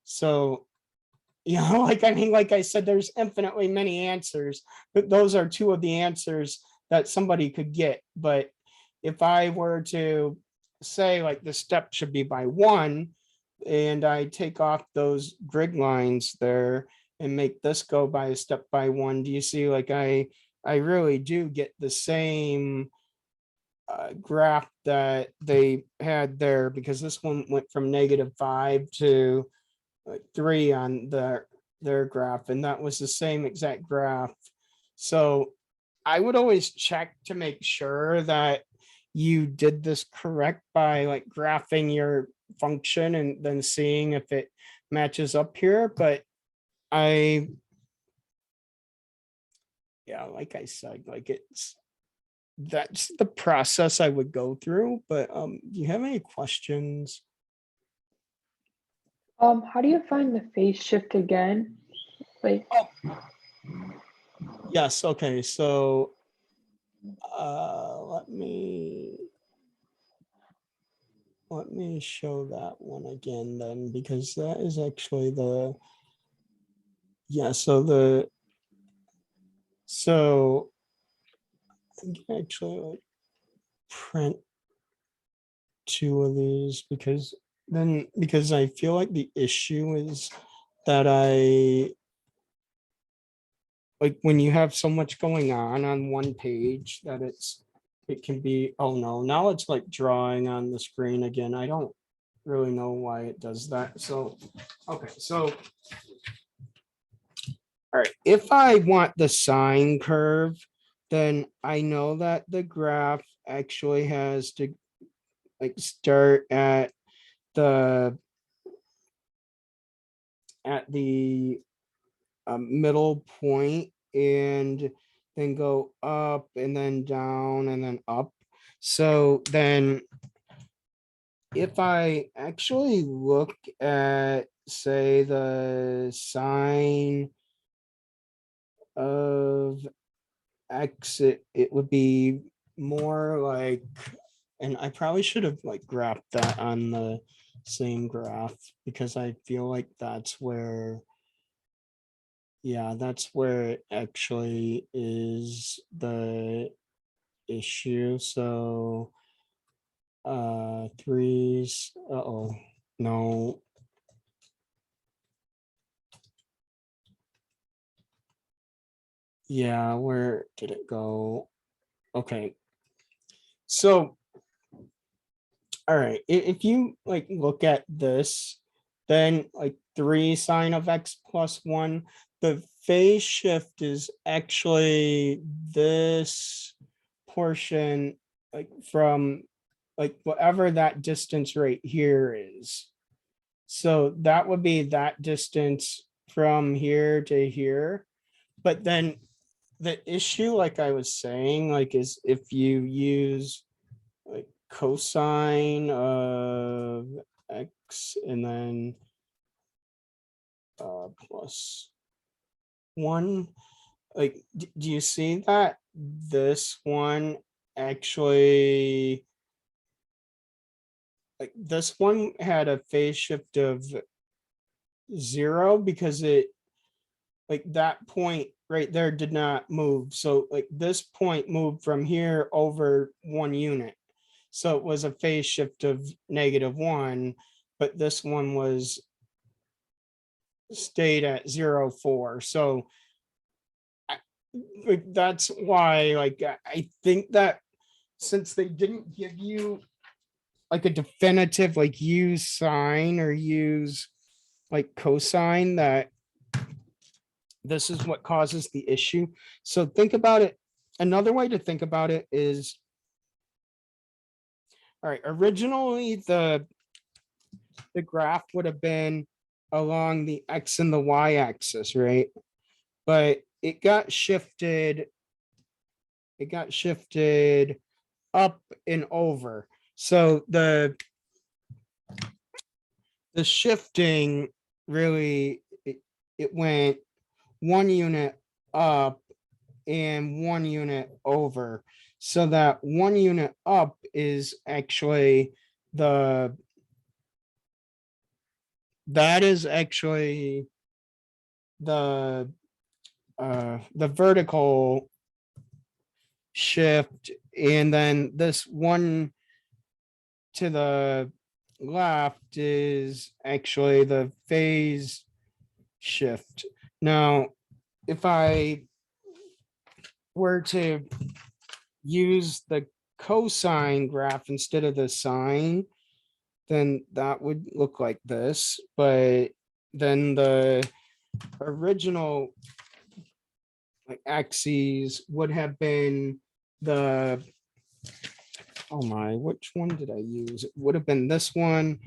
So like I mean, like I said, there's infinitely many answers, but those are two of the answers that somebody could get. But if I were to say like the step should be by 1, and I take off those grid lines there and make this go by a step by 1, do you see like I really do get the same graph that they had there, because this one went from -5 to 3 on their graph, and that was the same exact graph. So I would always check to make sure that you did this correct by like graphing your function and then seeing if it matches up here. But like I said, like that's the process I would go through. But do you have any questions? How do you find the phase shift again? Like, Yes, okay, so let me show that one again then, because that is actually the, yeah, so I can actually like print two of these because I feel like the issue is that I like when you have so much going on one page that it can be, oh no, now it's like drawing on the screen again. I don't really know why it does that. So, okay, so all right, if I want the sine curve, then I know that the graph actually has to like start the at the middle point and then go up and then down and then up. So then if I actually look at, say, the sine of x, it would be more like, and I probably should have like graphed that on the same graph because I feel like that's where, yeah, that's where it actually is the issue. So threes, uh-oh, no. Yeah, where did it go? Okay. So, all right, if you like look at this, then like 3 sine of x plus 1, the phase shift is actually this portion, like from like whatever that distance right here is. So that would be that distance from here to here. But then the issue, like I was saying, like is if you use like cosine of x and then plus 1, like do you see that this one actually, like this one had a phase shift of 0 because it, like that point right there did not move. So like this point moved from here over 1 unit. So it was a phase shift of -1, but this one was stayed at 0.4. So like, that's why, like, I think that since they didn't give you like a definitive, like use sine or use like cosine, that this is what causes the issue. So think about it. Another way to think about it is, all right, originally the graph would have been along the x and the y axis, right? But it got shifted up and over. So the shifting really, it went 1 unit up and 1 unit over. So that 1 unit up is actually the, that is actually the vertical shift, and then this one to the left is actually the phase shift. Now, if I were to use the cosine graph instead of the sine, then that would look like this. But then the original like axes would have been the, oh my, which one did I use? It would have been this one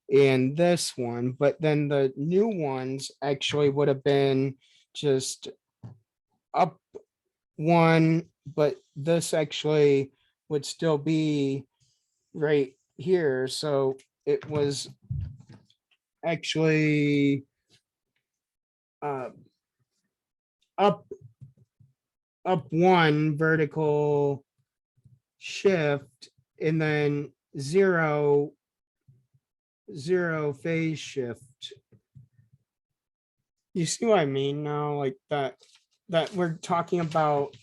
and this one, but then the new ones actually would have been just up 1, but this actually would still be right here. So it was actually up one vertical shift and then zero phase shift. You see what I mean now? Like that we're talking about,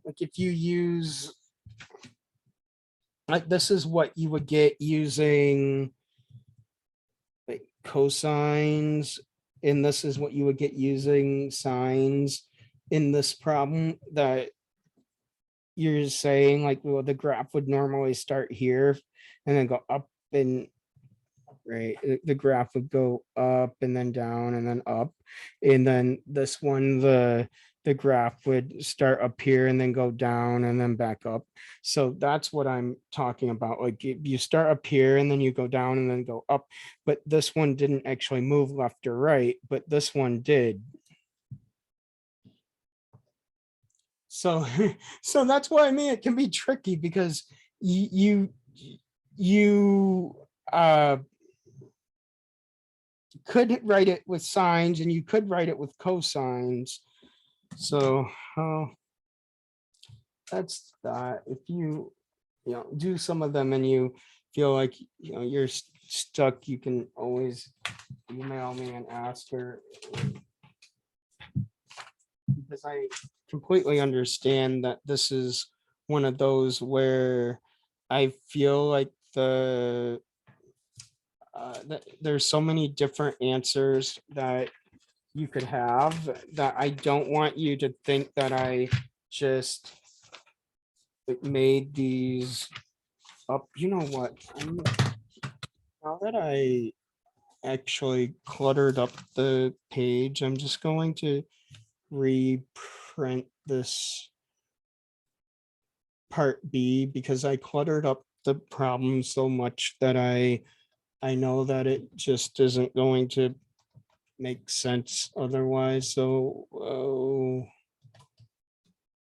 like if you use, like this is what you would get using like cosines, and this is what you would get using sines in this problem that you're saying, like, well, the graph would normally start here and then go up, and right, the graph would go up and then down and then up, and then this one, the graph would start up here and then go down and then back up. So that's what I'm talking about. Like you start up here and then you go down and then go up, but this one didn't actually move left or right, but this one did. So so that's why I mean it can be tricky, because you could write it with sines and you could write it with cosines. So that's that. If you do some of them and you feel like you're stuck, you can always email me and ask her, because I completely understand that this is one of those where I feel like there's so many different answers that you could have, that I don't want you to think that I just made these up. You know what? Now that I actually cluttered up the page, I'm just going to reprint this part B, because I cluttered up the problem so much that I know that it just isn't going to make sense otherwise. So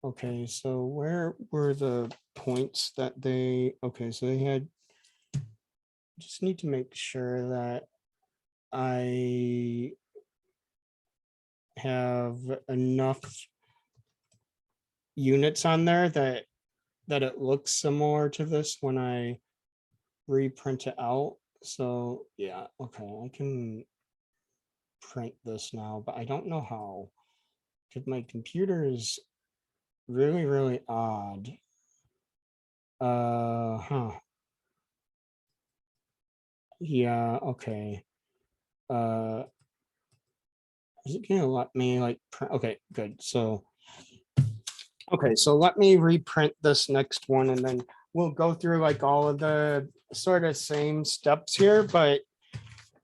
okay, so where were the points that they, okay, so they had, just need to make sure that I have enough units on there that it looks similar to this when I reprint it out. So yeah, okay, I can print this now, but I don't know how, because my computer is really, really odd. Yeah, okay. Is it gonna let me like print? Okay, good. So okay, so let me reprint this next one and then we'll go through like all of the sort of same steps here, but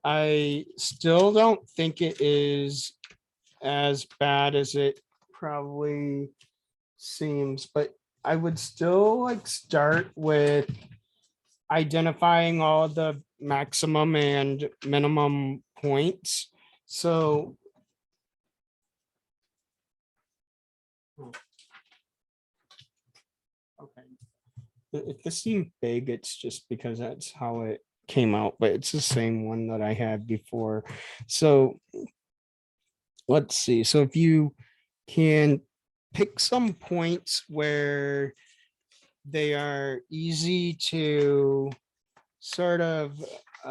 I still don't think it is as bad as it probably seems, but I would still like start with identifying all the maximum and minimum points. So okay, if this seems big, it's just because that's how it came out, but it's the same one that I had before. So let's see. So if you can pick some points where they are easy to sort of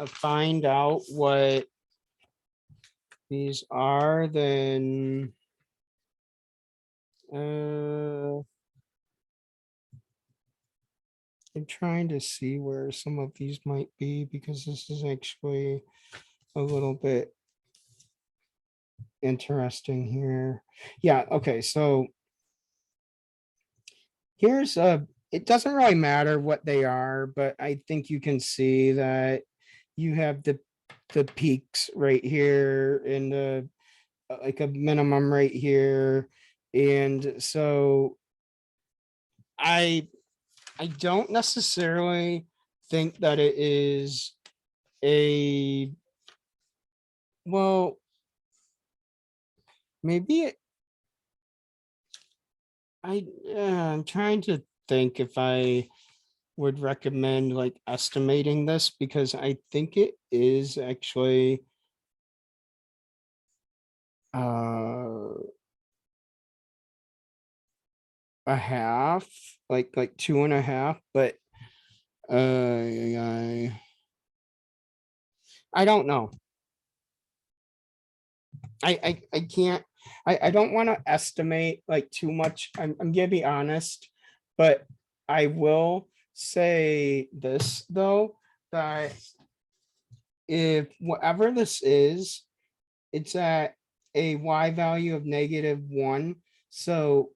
find out what these are, then I'm trying to see where some of these might be, because this is actually a little bit interesting here. Yeah, okay, so here's it doesn't really matter what they are, but I think you can see that you have the peaks right here and the like a minimum right here. And so I don't necessarily think that it is a, well, maybe I'm trying to think if I would recommend like estimating this, because I think it is actually a half, like 2.5, but I don't know. I can't, I don't want to estimate like too much. I'm gonna be honest, but I will say this though, that if whatever this is, it's at a y value of -1. So,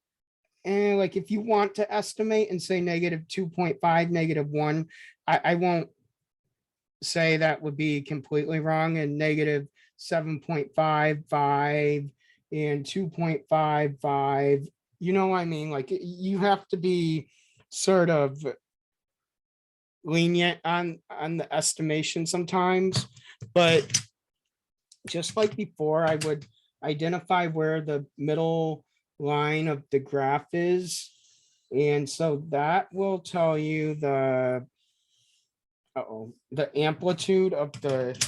like if you want to estimate and say -2.5, -1, I won't say that would be completely wrong, and -7.55 and 2.55. You know what I mean? Like you have to be sort of lenient on the estimation sometimes, but just like before, I would identify where the middle line of the graph is. And so that will tell you the the amplitude of the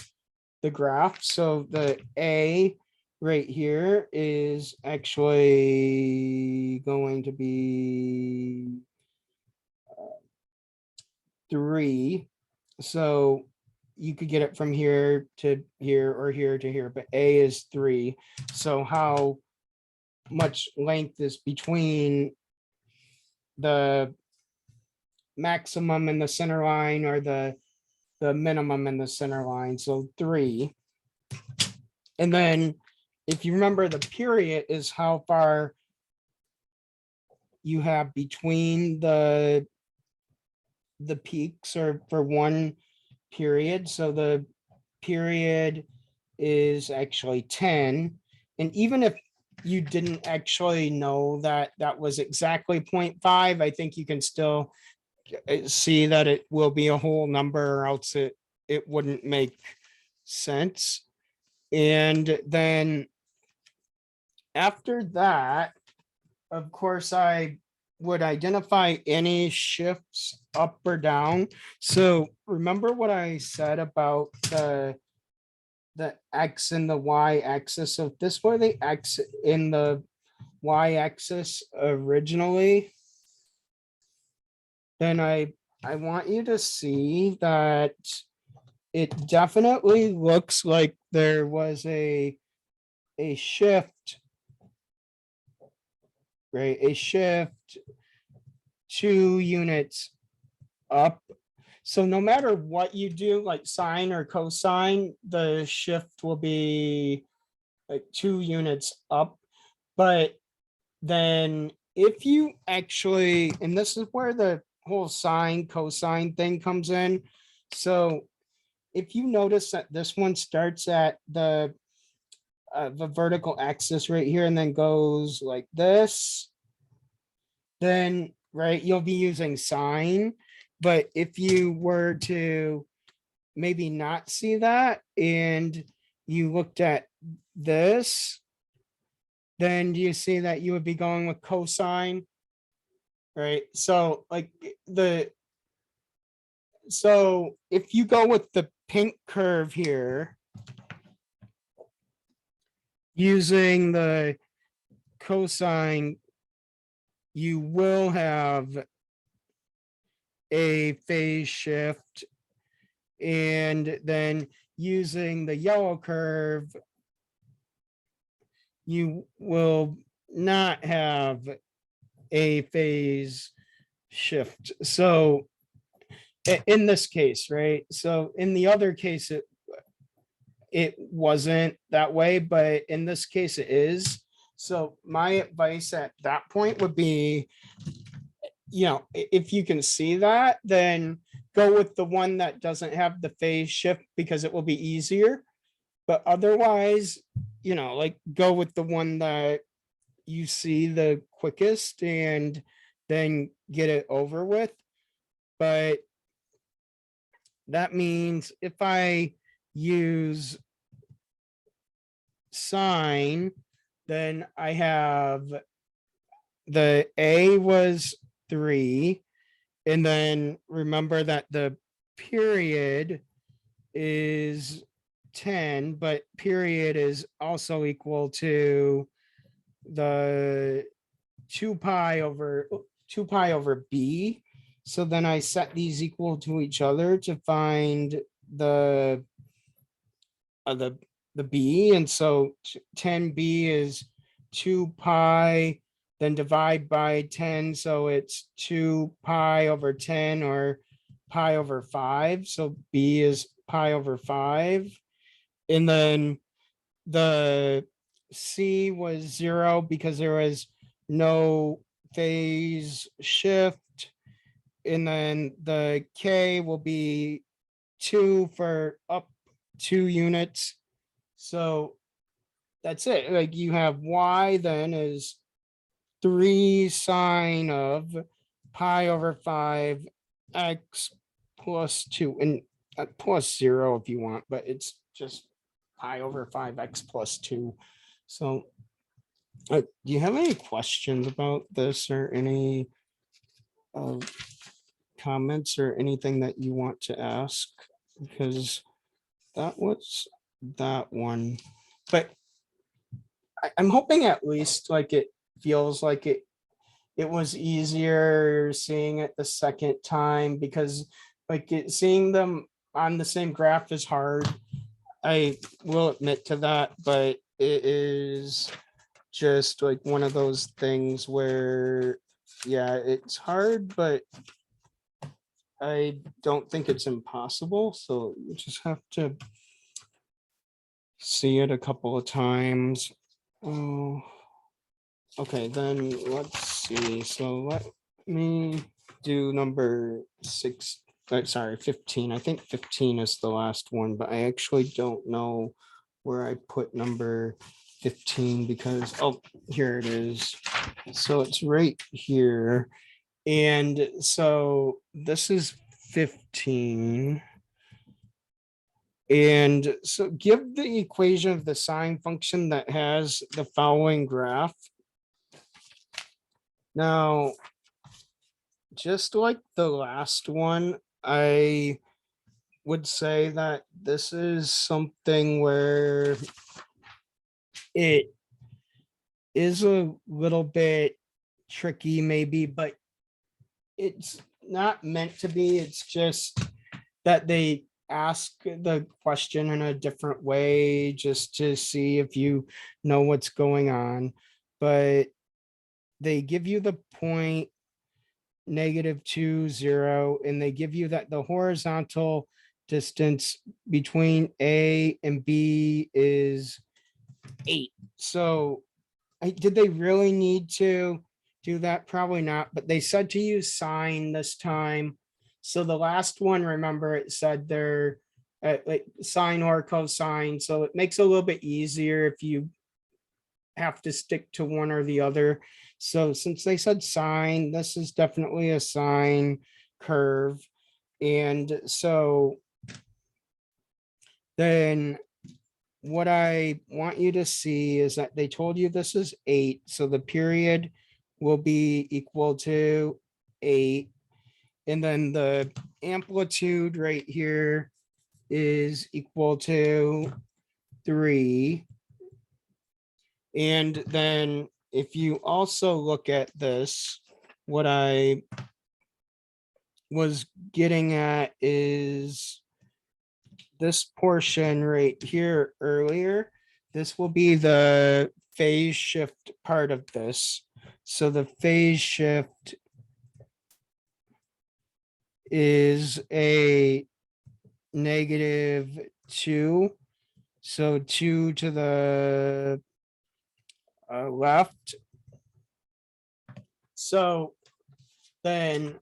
graph. So the A right here is actually going to be 3. So you could get it from here to here or here to here, but A is 3. So how much length is between the maximum in the center line or the minimum in the center line? So 3. And then if you remember, the period is how far you have between the peaks or for one period. So the period is actually 10. And even if you didn't actually know that that was exactly 0.5, I think you can still see that it will be a whole number, or else it wouldn't make sense. And then after that, of course, I would identify any shifts up or down. So remember what I said about the X and the Y axis. So if this were the X in the Y axis originally, then I want you to see that it definitely looks like there was a shift, right? A shift 2 units up. So no matter what you do, like sine or cosine, the shift will be like 2 units up. But then if you actually, and this is where the whole sine cosine thing comes in. So if you notice that this one starts at the vertical axis right here and then goes like this, then right, you'll be using sine. But if you were to maybe not see that and you looked at this, then do you see that you would be going with cosine, right? So like so if you go with the pink curve here, using the cosine, you will have a phase shift. And then using the yellow curve, you will not have a phase shift. So in this case, right? So in the other case, it wasn't that way, but in this case it is. So my advice at that point would be, if you can see that, then go with the one that doesn't have the phase shift because it will be easier. But otherwise, like go with the one that you see the quickest and then get it over with. But that means if I use sine, then I have the A was 3. And then remember that the period is 10, but period is also equal to the 2 pi over b. So then I set these equal to each other to find the b, and so 10b is 2 pi, then divide by 10, so it's 2 pi over 10 or pi over 5. So b is pi over 5. And then the c was 0 because there was no phase shift. And then the k will be 2 for up 2 units. So that's it. Like you have y then is 3 sine of pi over 5 x plus 2, and plus 0 if you want, but it's just pi over 5x plus 2. So do you have any questions about this or any comments or anything that you want to ask? Because that was that one. But I'm hoping at least like it feels like it was easier seeing it the second time, because like seeing them on the same graph is hard. I will admit to that, but it is just like one of those things where, yeah, it's hard, but I don't think it's impossible. So you just have to see it a couple of times. Oh, okay, then let's see. So let me do number 6. Sorry, 15. I think 15 is the last one, but I actually don't know where I put number 15 because, oh, here it is. So it's right here. And so this is 15. And so give the equation of the sine function that has the following graph. Now, just like the last one, I would say that this is something where it is a little bit tricky maybe, but it's not meant to be. It's just that they ask the question in a different way just to see if you know what's going on. But they give you the point -2, 0, and they give you that the horizontal distance between A and B is 8. So did they really need to do that? Probably not, but they said to use sine this time. So the last one, remember, it said they're like sine or cosine. So it makes it a little bit easier if you have to stick to one or the other. So since they said sine, this is definitely a sine curve. And so then what I want you to see is that they told you this is 8. So the period will be equal to 8. And then the amplitude right here is equal to 3. And then if you also look at this, what I was getting at is this portion right here earlier. This will be the phase shift part of this. So the phase shift is a -2. So 2 to the left. So then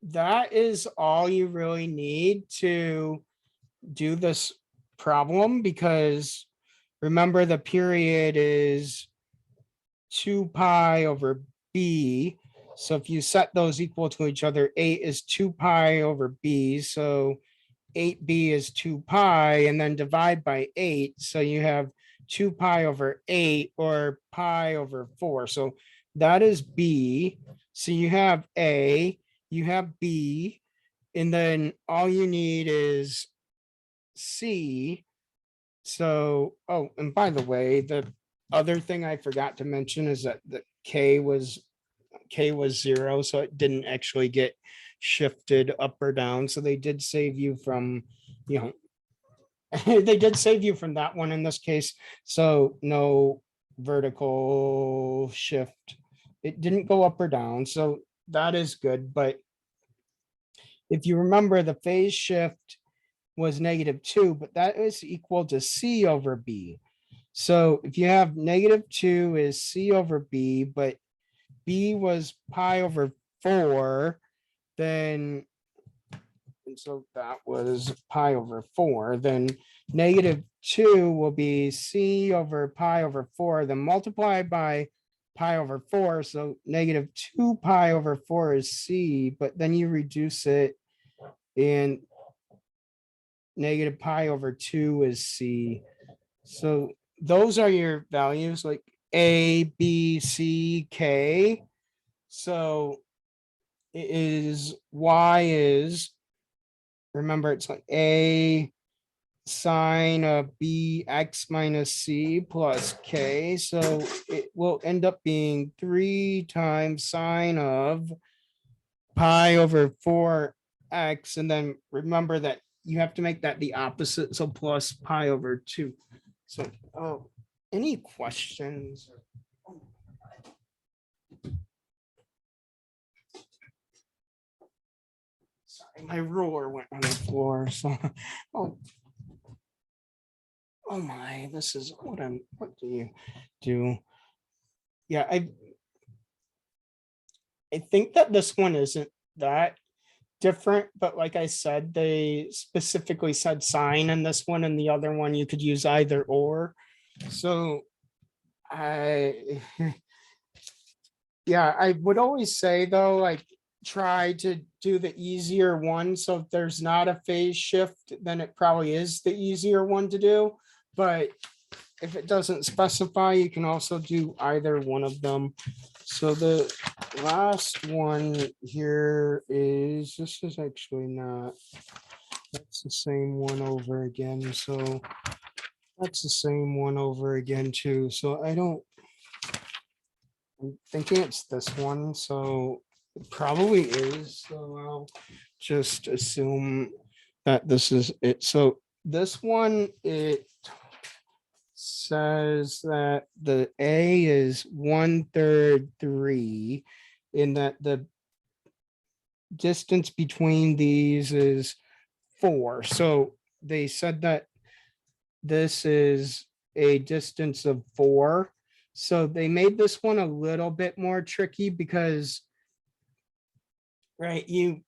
that is all you really need to do this problem, because remember the period is 2 pi over b. So if you set those equal to each other, 8 is 2 pi over b. So 8b is 2 pi, and then divide by 8. So you have 2 pi over 8 or pi over 4. So that is b. So you have a, you have b, and then all you need is c. So, oh, and by the way, the other thing I forgot to mention is that the K was 0, so it didn't actually get shifted up or down. So they did save you from, you know, they did save you from that one in this case. So no vertical shift. It didn't go up or down. So that is good. But if you remember, the phase shift was -2, but that is equal to C over B. So if you have -2 is C over B, but B was pi over 4, then, and so that was pi over 4, then -2 will be C over pi over 4, then multiplied by pi over 4. So -2 pi over 4 is C, but then you reduce it and negative pi over 2 is C. So those are your values, like A, B, C, K. So it is Y is, remember, it's like A sine of B x minus C plus K. So it will end up being 3 times sine of pi over 4x. And then remember that you have to make that the opposite. So plus pi over 2. So, oh, any questions? Sorry, my ruler went on the floor. So, oh, oh my, this is what what do you do? Yeah, I think that this one isn't that different, but like I said, they specifically said sign in this one, and the other one you could use either or. So I yeah, I would always say though, like try to do the easier one. So if there's not a phase shift, then it probably is the easier one to do. But if it doesn't specify, you can also do either one of them. So the last one here is, this is actually not, that's the same one over again. So that's the same one over again too. So I'm thinking it's this one. So it probably is. So I'll just assume that this is it. So this one, it says that the A is 1/3 3, in that the distance between these is 4. So they said that this is a distance of 4. So they made this one a little bit more tricky because, right, you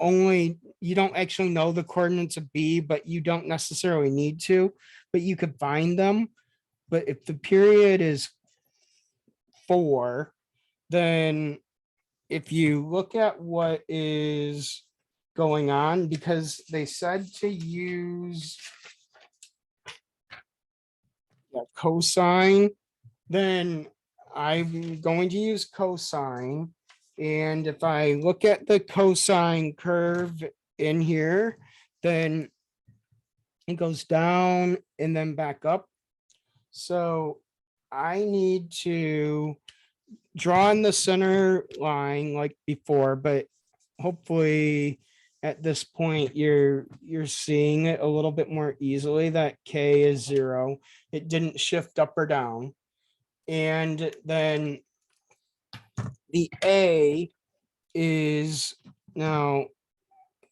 don't actually know the coordinates of B, but you don't necessarily need to, but you could find them. But if the period is 4, then if you look at what is going on, because they said to use cosine, then I'm going to use cosine. And if I look at the cosine curve in here, then it goes down and then back up. So I need to draw in the center line like before, but hopefully at this point you're seeing it a little bit more easily that K is 0. It didn't shift up or down. And then the A is, now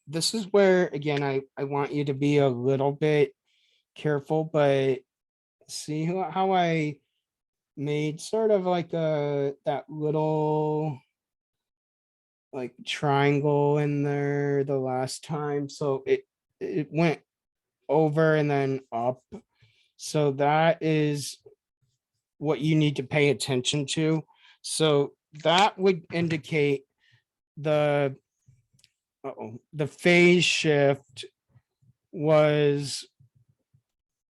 this is where again I want you to be a little bit careful, but see how I made sort of like that little like triangle in there the last time. So it went over and then up. So that is what you need to pay attention to. So that would indicate the phase shift was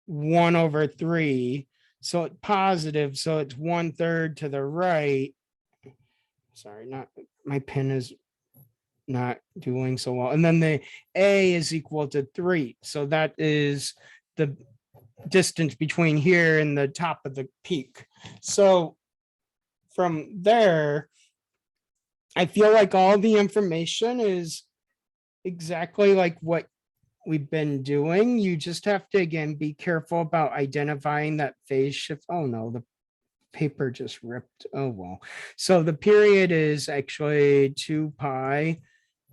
1/3. So it's positive. So it's 1/3 to the right. Sorry, not, my pen is not doing so well. And then the A is equal to 3. So that is the distance between here and the top of the peak. So from there, I feel like all the information is exactly like what we've been doing. You just have to, again, be careful about identifying that phase shift. Oh no, the paper just ripped. Oh, well. So the period is actually 2 pi.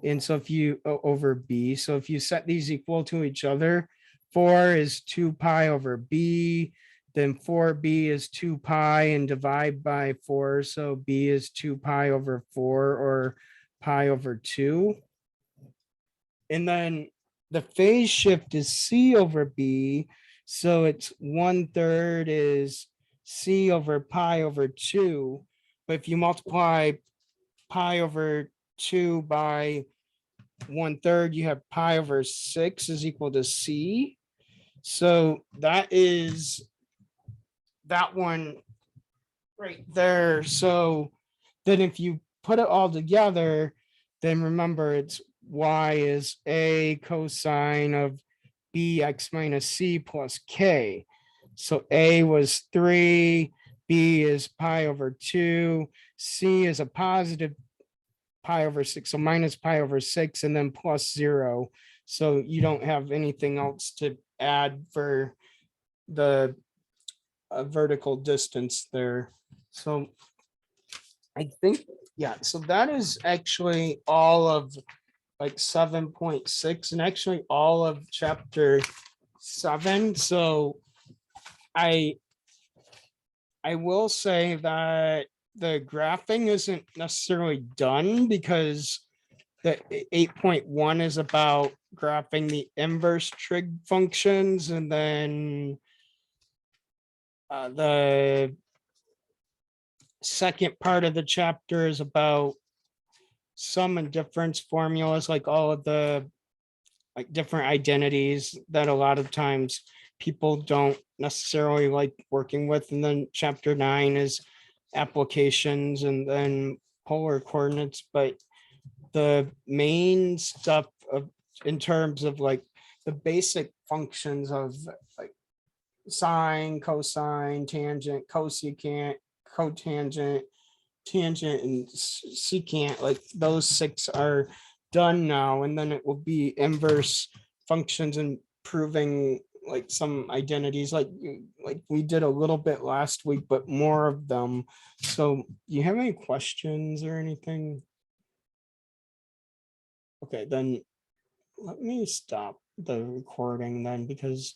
And so if you over b, so if you set these equal to each other, 4 is 2 pi over b, then 4b is 2 pi and divide by 4. So b is 2 pi over 4 or pi over 2. And then the phase shift is c over b. So it's 1/3 is c over pi over 2. But if you multiply pi over 2 by 1/3, you have pi over 6 is equal to c. So that is that one right there. So then if you put it all together, then remember it's y is a cosine of bx minus c plus k. So a was 3, b is pi over 2, c is a positive pi over 6, so minus pi over 6, and then plus 0. So you don't have anything else to add for the vertical distance there. So I think, yeah, so that is actually all of like 7.6 and actually all of chapter 7. So I will say that the graphing isn't necessarily done because the 8.1 is about graphing the inverse trig functions, and then the second part of the chapter is about sum and difference formulas, like all of the like different identities that a lot of times people don't necessarily like working with. And then chapter 9 is applications and then polar coordinates. But the main stuff of in terms of like the basic functions of like sine, cosine, tangent, cosecant, cotangent, tangent, and secant, like those 6 are done now. And then it will be inverse functions and proving like some identities like we did a little bit last week, but more of them. So do you have any questions or anything? Okay, then let me stop the recording then, because